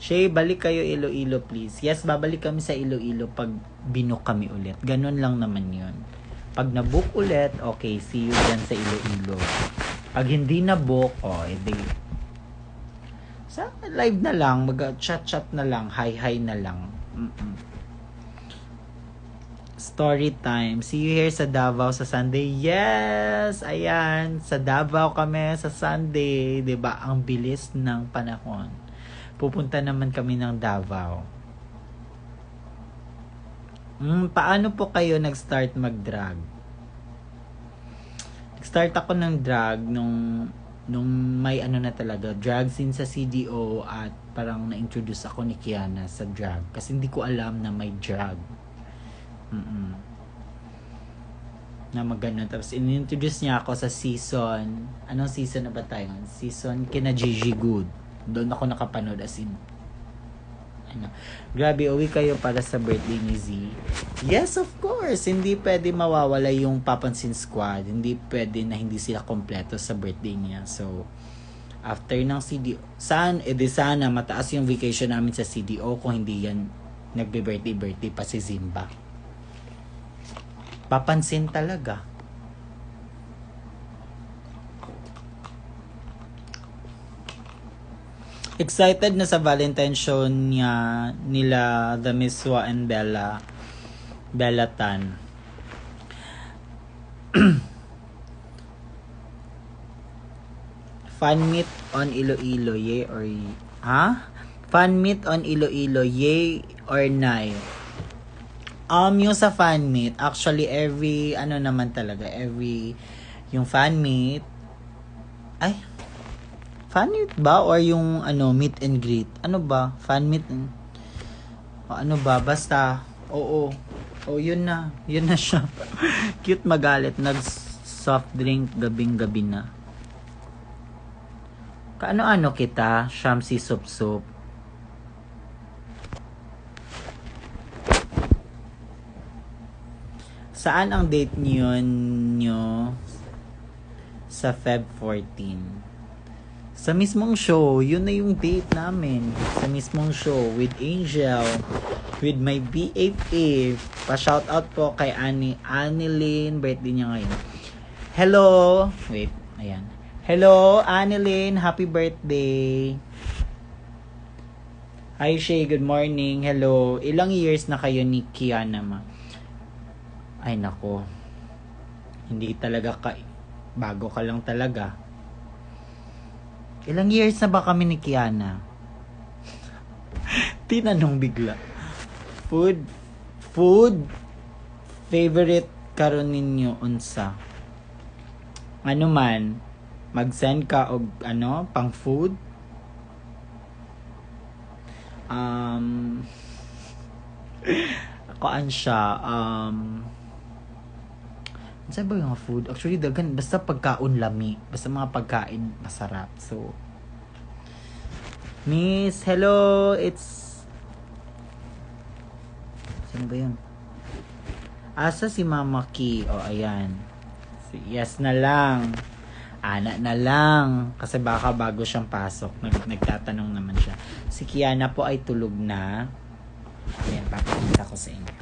Shay, balik kayo Iloilo please. Yes, babalik kami sa Iloilo pag binook kami ulit. Ganun lang naman yun. Pag nabook ulit, okay, see you dyan sa Iloilo. Pag hindi na book, edi sa live na lang, mag-chat na lang, hi na lang. Story time. See you here sa Davao sa Sunday. Yes! Ayan, sa Davao kami sa Sunday. 'Di ba? Ang bilis ng panahon. Pupunta naman kami ng Davao. Paano po kayo nag-start mag-drag? Start ako ng drag nung may na talaga drag scene sa CDO at parang na-introduce ako ni Kiana sa drag kasi hindi ko alam na may drag na magano. Tapos in-introduce niya ako sa season, anong season na ba tayo? Season kina Gigi Good. Doon ako nakapanood as in grabe, uwi kayo para sa birthday ni Z. Yes, of course. Hindi pwede mawawala yung Papansin Squad. Hindi pwede na hindi sila kompleto sa birthday niya. So, after ng CDO, sana mataas yung vacation namin sa CDO kung hindi yan nagbe-birthday pa si Zimba. Papansin talaga. Excited na sa Valentine show nila The Miswa and Bella Tan. Fan meet on Iloilo, yay or Fan meet on Iloilo, yay or nay? Yung sa fan meet, actually every yung fan meet fan meet ba or yung meet and greet? Ano ba? Fan meet. Ano ba? Basta oo. Yun na siya. Cute magalit, nag soft drink gabing-gabi na. Kaano-ano kita, Shamsi Sup. Saan ang date nyo sa Feb 14? Sa mismong show, yun na yung date namin. Sa mismong show with Angel, with my BFF. Pa-shoutout po kay Annelyn, birthday niya ngayon. Hello! Wait, ayan. Hello, Annelyn, happy birthday! Hi, Shay, good morning. Hello. Ilang years na kayo ni Kiana, ma? Ay, nako. Hindi talaga bago ka lang talaga. Ilang years na ba kami ni Kiana? Tinanong bigla. Food favorite karon ninyo unsa? Ano man, mag-send ka og pang food? Akoan siya, ano ba yung food? Actually, dagan, basta pagkaon lami. Basta mga pagkain masarap. So, Miss, hello, it's... Sino ba yun? Asa si Mama Ki? Ayan. Yes na lang. Ana na lang. Kasi baka bago siyang pasok. Nagtatanong naman siya. Si Kiana po ay tulog na. Ayan, papakita ko sa inyo.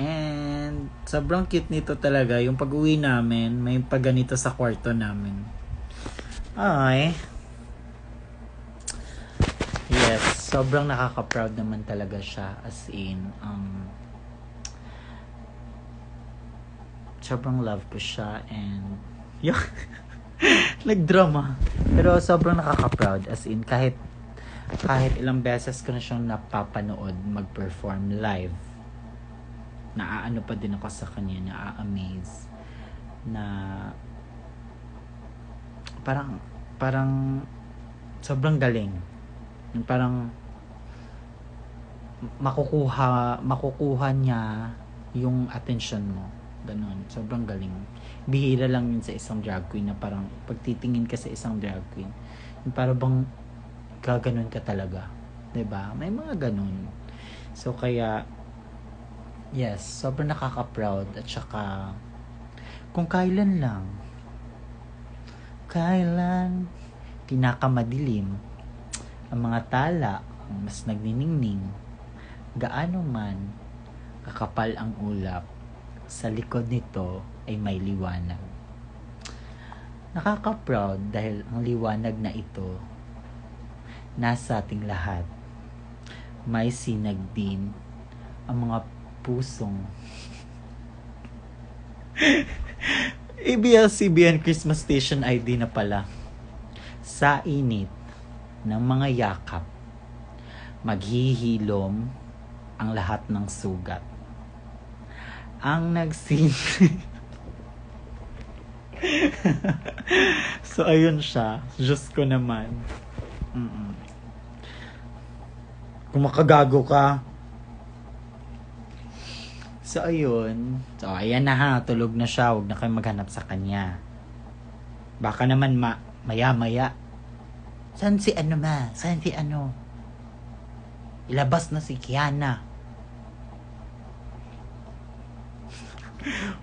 And sobrang cute nito talaga. Yung pag-uwi namin, may pagganito sa kwarto namin. Ay. Yes, sobrang nakaka-proud naman talaga siya. As in, sobrang love ko siya and nagdrama. Pero sobrang nakaka-proud. As in, kahit ilang beses ko na siyang napapanood mag-perform live. Naaano pa din ako sa kanya, na-amaze na parang sobrang galing. Yung parang makukuha niya yung attention mo. Ganon. Sobrang galing. Bihira lang yun sa isang drag queen na parang pagtitingin ka sa isang drag queen, yung parang bang gaganon ka talaga. 'Di ba? May mga ganon. So kaya yes, sobrang nakaka-proud at saka kung kailan pinakamadilim ang mga tala ang mas nagniningning, gaano man kakapal ang ulap, sa likod nito ay may liwanag. Nakaka-proud dahil ang liwanag na ito nasa ating lahat. May sinag din ang mga pusong ABS-CBN Christmas Station ID na pala. Sa init ng mga yakap, maghihilom ang lahat ng sugat. Ang So ayun siya. Diyos ko naman. Kung makagago ka. So, ayun. So, ayan na ha. Tulog na siya. Huwag na kayo maghanap sa kanya. Baka naman maya-maya. Saan si ano? Ilabas na si Kiana.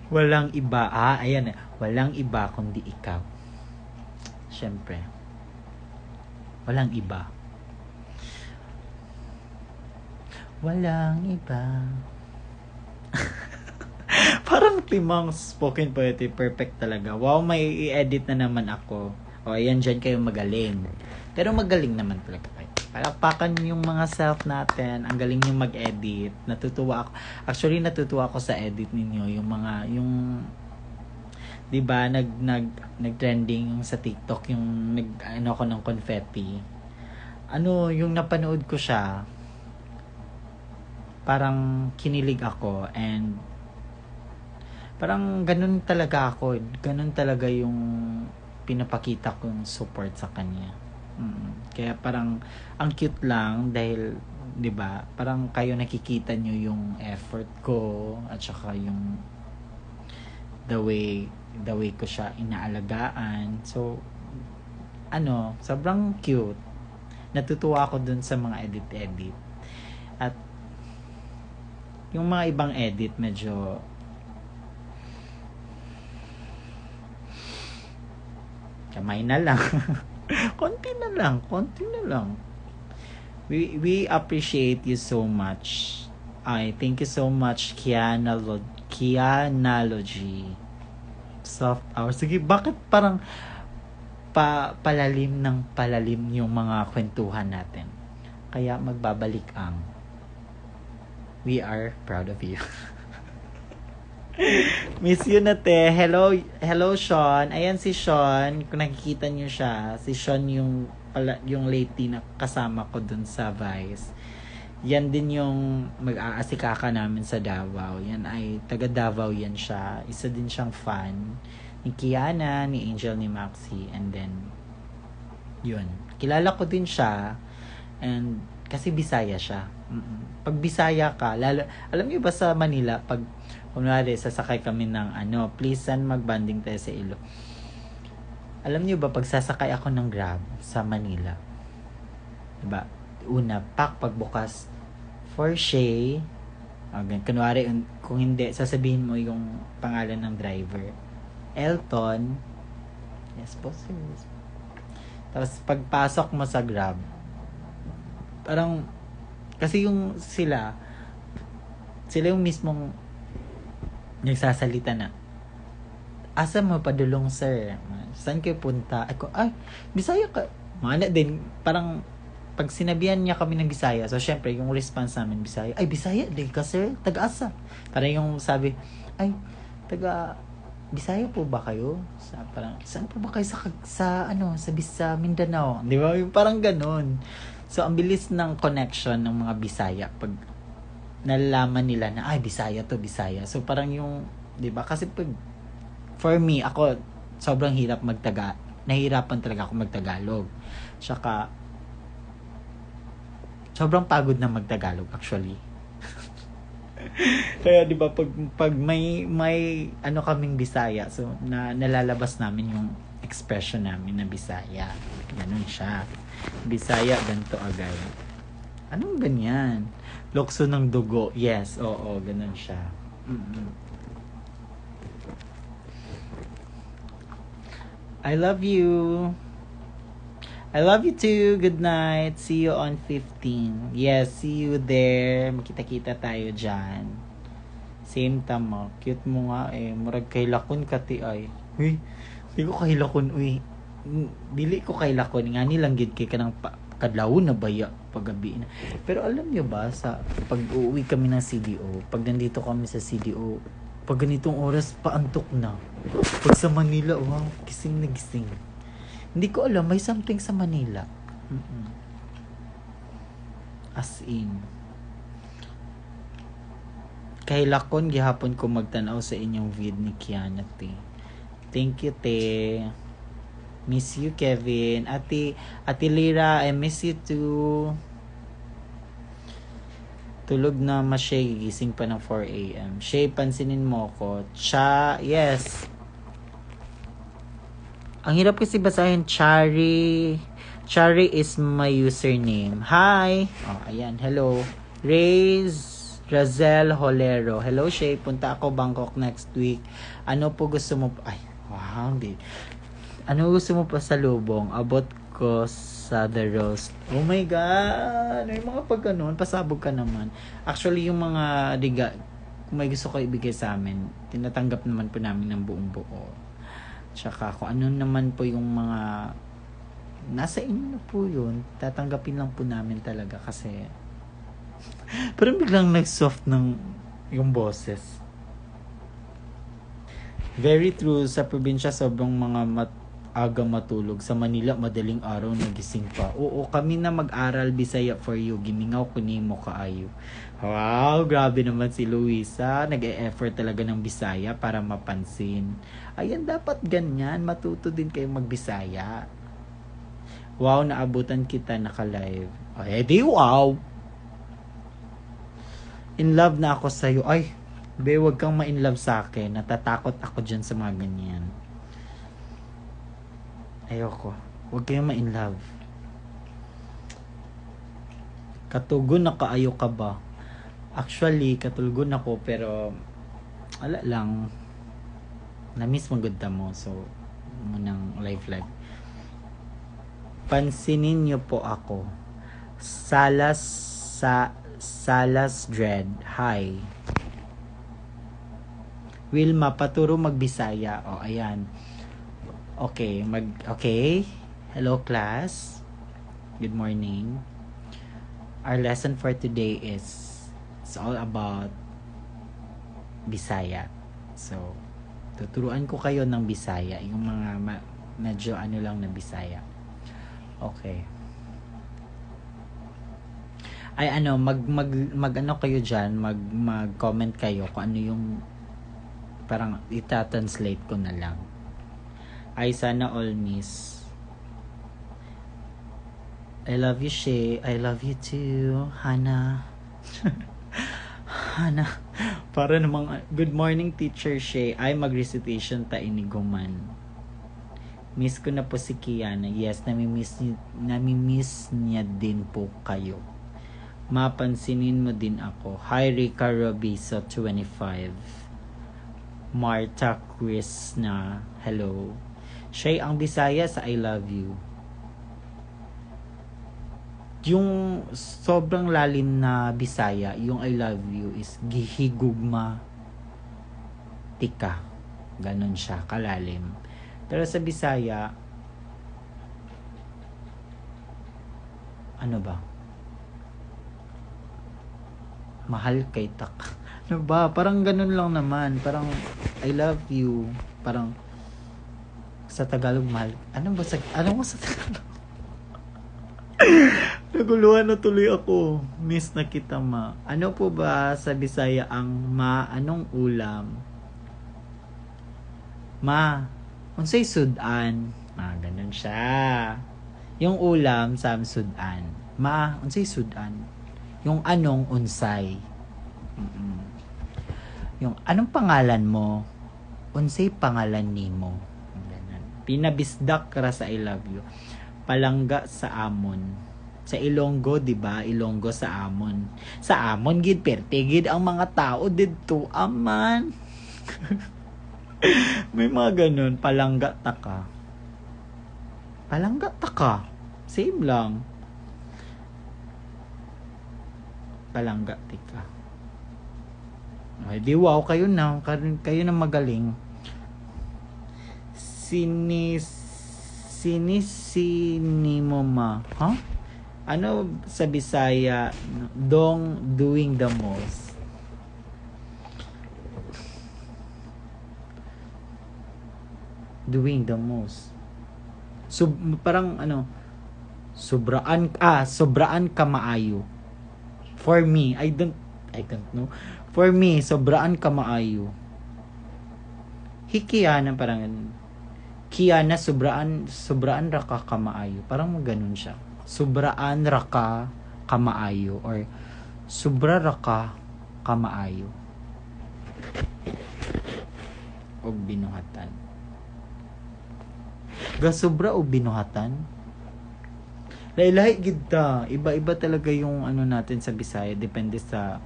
Walang iba. Ayan. Walang iba kundi ikaw. Siyempre. Walang iba. Walang iba. Parang timang spoken poetry. Perfect talaga. Wow, may i-edit na naman ako. O, ayan, dyan kayo magaling. Pero magaling naman talaga kayo. Palakpakan yung mga self natin. Ang galing yung mag-edit. Natutuwa ako. Actually, natutuwa ako sa edit ninyo. Yung mga, yung, di ba, nag-trending yung sa TikTok, yung ano ko ng confetti. Ano, yung napanood ko siya, parang kinilig ako and parang ganun talaga ako. Ganun talaga yung pinapakita kong support sa kanya. Kaya parang ang cute lang dahil 'di ba? Parang kayo nakikita nyo yung effort ko at saka yung the way ko siya inaalagaan. So ano, sobrang cute. Natutuwa ako dun sa mga edit. At yung mga ibang edit medyo kamay na lang. konti na lang. We appreciate you so much. Thank you so much, Kianalogy. Soft hour. Sige, bakit parang palalim yung mga kwentuhan natin? Kaya magbabalik ang we are proud of you. Miss you na te. Hello Sean. Ayan si Sean. Kung nakikita niyo siya, si Sean yung lady na kasama ko dun sa Vice. Yan din yung mag-aasikaka namin sa Davao. Yan ay taga Davao yan siya. Isa din siyang fan ni Kiana, ni Angel, ni Maxi. And then yun. Kilala ko din siya and kasi Bisaya siya. Pag Bisaya ka, alam niyo ba sa Manila, pag kunwari, sasakay kami ng please magbanding tayo sa Ilo. Alam niyo ba, pag sasakay ako ng Grab sa Manila, diba? Una, pagbukas, for Shay, kunwari, kung hindi, sasabihin mo yung pangalan ng driver. Elton, yes po, sir. Tapos, pagpasok mo sa Grab, parang, kasi sila yung mismong nagsasalita na, asa mo padulong sir? Saan kayo punta? Ako, Bisaya ka. Mana din, parang pag sinabihan niya kami ng Bisaya, so syempre yung response namin Bisaya, Bisaya din ka sir? Taga-asa? Parang yung sabi, taga Bisaya po ba kayo? Parang, saan po ba kayo sa Mindanao? Di ba? Parang ganun. So, ang bilis ng connection ng mga Bisaya pag nalalaman nila na Bisaya to, Bisaya. So parang yung 'di ba? Kasi pag for me, ako sobrang nahihirapan talaga ako magtagalog. Tsaka sobrang pagod na magtagalog actually. Kaya 'di ba pag may kaming Bisaya, so nalalabas namin yung expression namin na Bisaya. Ganun siya. Bisaya ganito agay. Anong ganyan? Lokso ng dugo. Yes, oo, ganun siya. I love you. I love you too. Good night. See you on 15. Yes, see you there. Makita-kita tayo dyan. Same tama. Cute mo nga eh. Murag kay lakon kati ay. Uy, di ko kay lakon. Uy, dili ko kay lakon. Nga nilang gid kay kanang kadlaw na baya paggabi na. Pero alam niyo ba, sa pag uuwi kami ng CDO, pag nandito kami sa CDO, pag ganitong oras, paantok na. Pag sa Manila, wow, gising na gising. Hindi ko alam, may something sa Manila. As in. Kay lakon, gihapon ko magtanaw sa inyong vid ni Kiana, te. Thank you, te. Miss you, Kevin. Ate Lira, I miss you too. Tulog na Shay, gising pa ng 4 a.m. Shay, pansinin mo ko. Yes. Ang hirap kasi basahin. Chari is my username. Hi. Ayan. Hello. Razel Holero. Hello, Shay. Punta ako Bangkok next week. Ano po gusto mo? Wow, hindi. Ano gusto mo pa sa lubong? Abot ko sa The Roast. Oh my God! May mga pag ganun, pasabog ka naman. Actually, yung mga diga, kung may gusto ko ibigay sa amin, tinatanggap naman po namin ng buong buo. Tsaka kung ano naman po yung mga nasa inyo na po yun. Tatanggapin lang po namin talaga kasi parang biglang nag-soft ng yung boses. Very true. Sa probinsya, sobrang mga aga matulog. Sa Manila, madaling araw nagising pa. Oo, kami na mag-aral Bisaya for you. Gimingaw ko nimo kaayo. Wow, grabe naman si Luisa. Nag-e-effort talaga ng Bisaya para mapansin. Ayan, dapat ganyan. Matuto din kayo mag-Bisaya. Wow, naabutan kita naka-live. Ay, di wow! In love na ako sa'yo. Ay, be, wag kang ma-in love sa akin. Natatakot ako dyan sa mga ganyan. Ayoko. Huwag kayong ma-in love. Katugon na kaayo ka ba? Actually, katulgon ako pero wala lang. Na-miss mo ganda mo. So, munang live. Pansinin niyo po ako. Salas Dread. Hi. Wilma, paturo magbisaya. O, ayan. Okay, hello class. Good morning. Our lesson for today is it's all about Bisaya. So, tuturuan ko kayo ng Bisaya, yung mga medyo ano lang na Bisaya. Okay. Ay mag ano kayo diyan, mag-comment kayo kung ano yung parang ita-translate ko na lang. Ay, sana all miss. I love you, Shay. I love you too, Hana. Hana. Para namang, good morning, teacher Shay. Ay, mag-recitation ta iniguman. Miss ko na po si Kiana. Yes, nami-miss niya din po kayo. Mapansinin mo din ako. Hi, Rica Robiso, 25. Marta Krishna. Hello. Siya ang Bisaya sa I love you. Yung sobrang lalim na Bisaya, yung I love you is gihigugma tika. Ganon siya, kalalim. Pero sa Bisaya, ano ba? Mahal kay tak. Ano ba? Parang ganon lang naman. Parang I love you. Parang sa Tagalog mahal. Ano ba sa Tagalog? Naguluhan na tuloy ako. Miss na kita, ma. Ano po ba sa Bisaya ang anong ulam? Ma, unsay sudan? Ganun siya. Yung ulam sa sudan. Ma, unsay sudan? Yung anong unsay? Yung anong pangalan mo? Unsay pangalan nimo? Pinabisdak ra sa I love you. Palangga sa amon. Sa Ilonggo, di ba? Ilonggo sa amon. Sa amon gid perte gid ang mga tao didto aman. May mga ganun, palangga taka. Palangga taka. Same lang. Palangga tika. Ay, di wow, kayo na magaling. Sini mo ma. Huh? Ano sa Bisaya doing the most? Doing the most. Parang sobraan ka maayo. For me, I don't know. For me, sobraan ka maayo. Hikiana parang Kiana sobraan ra ka kamaayo. Parang ganun siya. Sobraan ra ka kamaayo or sobra ra ka kamaayo. Og binuhatan. Sobra o binuhatan? Lahi-lahi gid ta. Iba-iba talaga yung natin sa Bisaya, depende sa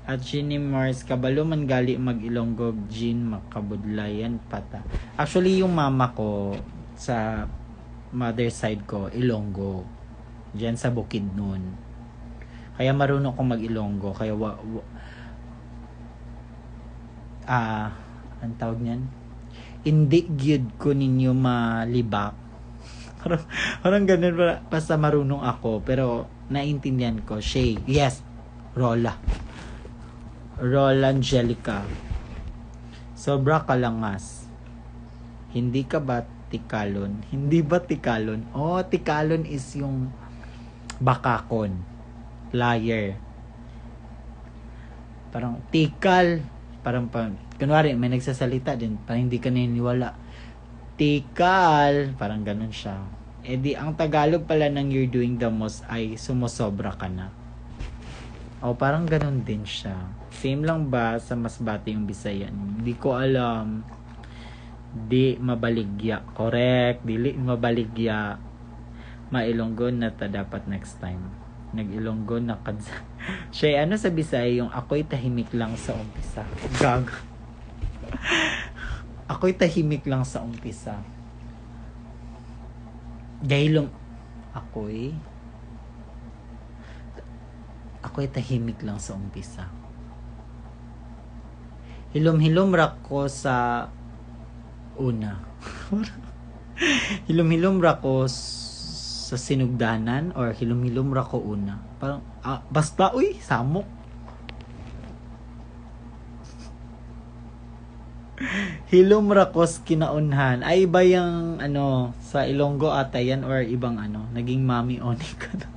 At Ginny Mars, kabalo man gali mag-Ilonggo, Gin, makabudlayan, pata. Actually, yung mama ko, sa mother side ko, Ilonggo. Diyan sa Bukidnon. Kaya marunong akong mag-Ilonggo. Kaya ang tawag niyan, hindi gyud ko ninyo malibak. Parang ganun basta marunong ako, pero naintindihan ko. Shay, yes, Rola Angelica, sobra ka langas. Hindi ka ba tikalon? Hindi ba tikalon? Oh, tikalon is yung bakakon, liar. Parang tikal, parang kunwari may nagsasalita din, parang hindi ka naniniwala. Tikal, parang ganun siya. Eh di, ang Tagalog pala ng you're doing the most ay sumusobra ka na. O, parang ganun din siya. Same lang ba sa Masbate yung Bisayan? Hindi ko alam. Di mabaligya. Correct. Dili mabaligya. Mailonggo na ta dapat next time. Nag-Ilonggo na kadsa. Siya, ano sa Bisaya yung ako'y tahimik lang sa umpisa? Gag. Ako'y tahimik lang sa umpisa. Dahil ako'y tahimik lang sa umpisa. Hilom-hilom ra ko sa una. Hilom-hilom ra ko sa sinugdanan or hilom-hilom ra ko una. Parang basta uy, samok. Hilom ra ko kinaunhan. Ay iba yung ano sa Ilonggo ata yan or ibang ano, naging mami oni ka na.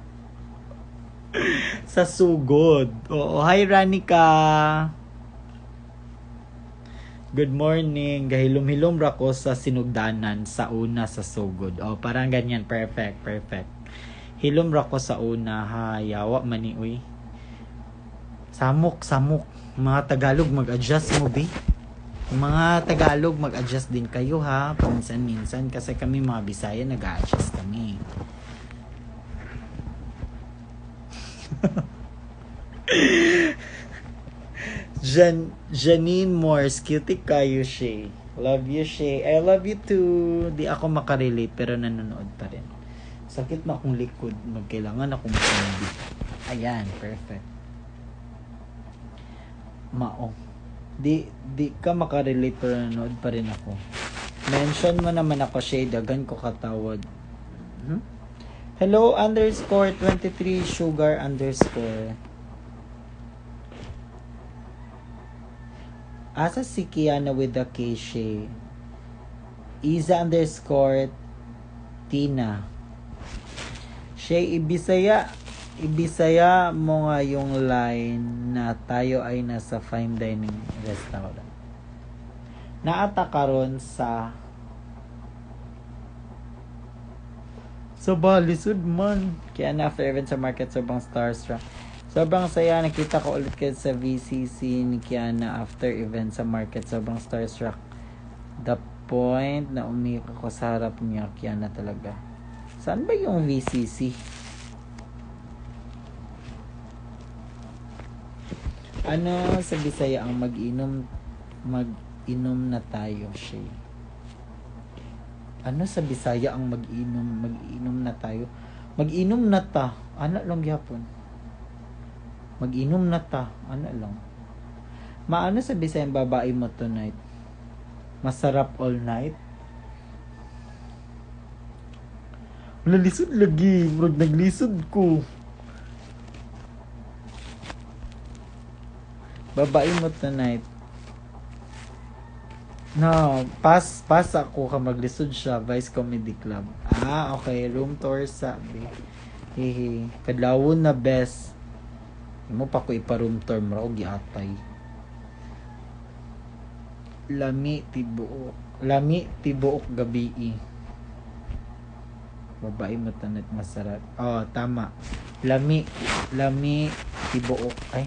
Sa sugod. Oo, hi Ranika. Good morning. Gahilom-hilom ra ko sa sinugdanan sa una sa sugod. Oh, parang ganyan. Perfect. Hilom ra ko sa una. Yawa mani uy. Samok. Mga Tagalog mag-adjust mo, be. Mga Tagalog mag-adjust din kayo ha. Minsan kasi kami mga Bisaya nag-a-adjust kami. Janine Morse, cutie kayo, Shay. Love you, Shay. I love you too. Di ako makarelate pero nanonood pa rin. Sakit na akong likod. Magkailangan akong makambi. Ayan, perfect. Mao. Di ka makarelate pero nanonood pa rin ako. Mention mo naman ako, Shay. Dagan ko katawad. Hello _23 sugar _ Asa si Kiana with the K, Shay. Iza _ Tina. Shay, ibisaya mo nga yung line na tayo ay nasa fine dining restaurant. Naata karon sa Balisud man. Kaya na after event sa market, sobrang starstruck. Sobrang saya. Nakita ko ulit kayo sa VCC ni Kiana after event sa market. Sobrang starstruck. The point na umiyak ako sa harap niya, Kiana talaga. Saan ba yung VCC? Ano sa Bisaya ang mag-inom na tayo, Shay? Ano sa Bisaya ang mag-inom na tayo? Mag-inom na ta. Ano lang yapon? Mag-inom na ta. Ano lang? Maano sa Bisaya ang babae mo tonight? Masarap all night? Wala lisod lagi. Murag naglisod ko. Babae mo tonight. No, pass ako ka maglisod siya, Vice Comedy Club. Okay, room tour sabi. Hehe, kadlawon na best. Mo pa ko ipa-room tour mo giatay. Lami tibuok gabi. Babae mo tanat masarap. Oh, tama. Lami tibuok ay.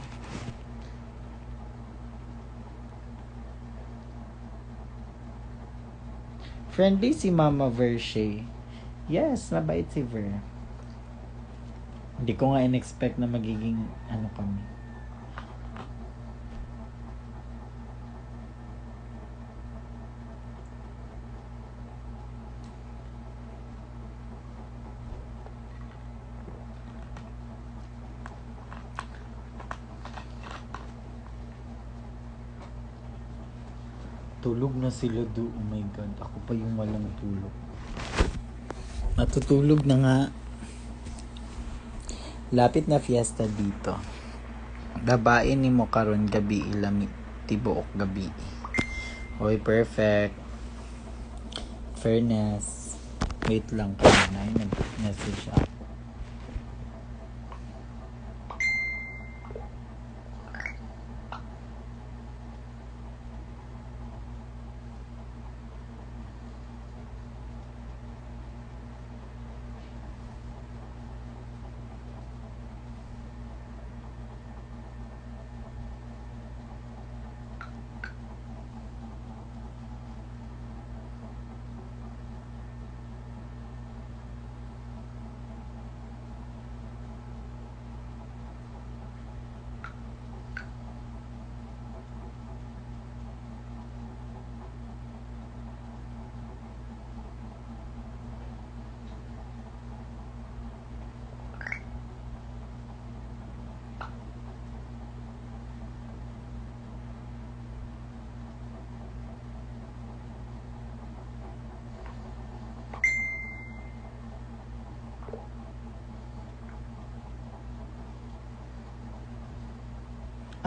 Friendly si Mama Vershay. Yes, mabait si Ver. Hindi ko nga in-expect na magiging ano kami. Natutulog na sila do. Oh my God. Ako pa yung walang tulog. Natutulog na nga. Lapit na fiesta dito. Babae ni mo karon gabi ilami. Tibuok gabi. Oy, perfect. Fairness. Wait lang kanina. Nag-message ako.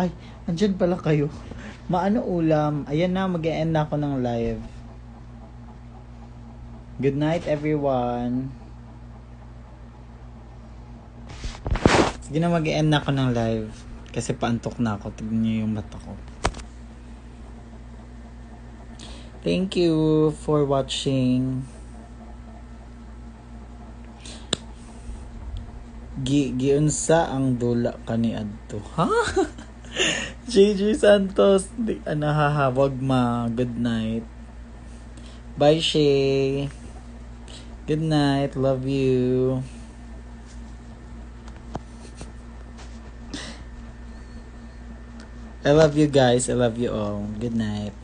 Ay, andyan pala kayo. Maano ulam? Ayan na, mag-e-end na ako ng live. Good night, everyone. Sige na, mag-e-end na ako ng live. Kasi paantok na ako. Tignan niyo yung mata ko. Thank you for watching. Giunsa ang dula kani adto. Ha? JJ Santos, wag ma. Good night. Bye, Shay. Good night. Love you. I love you guys. I love you all. Good night.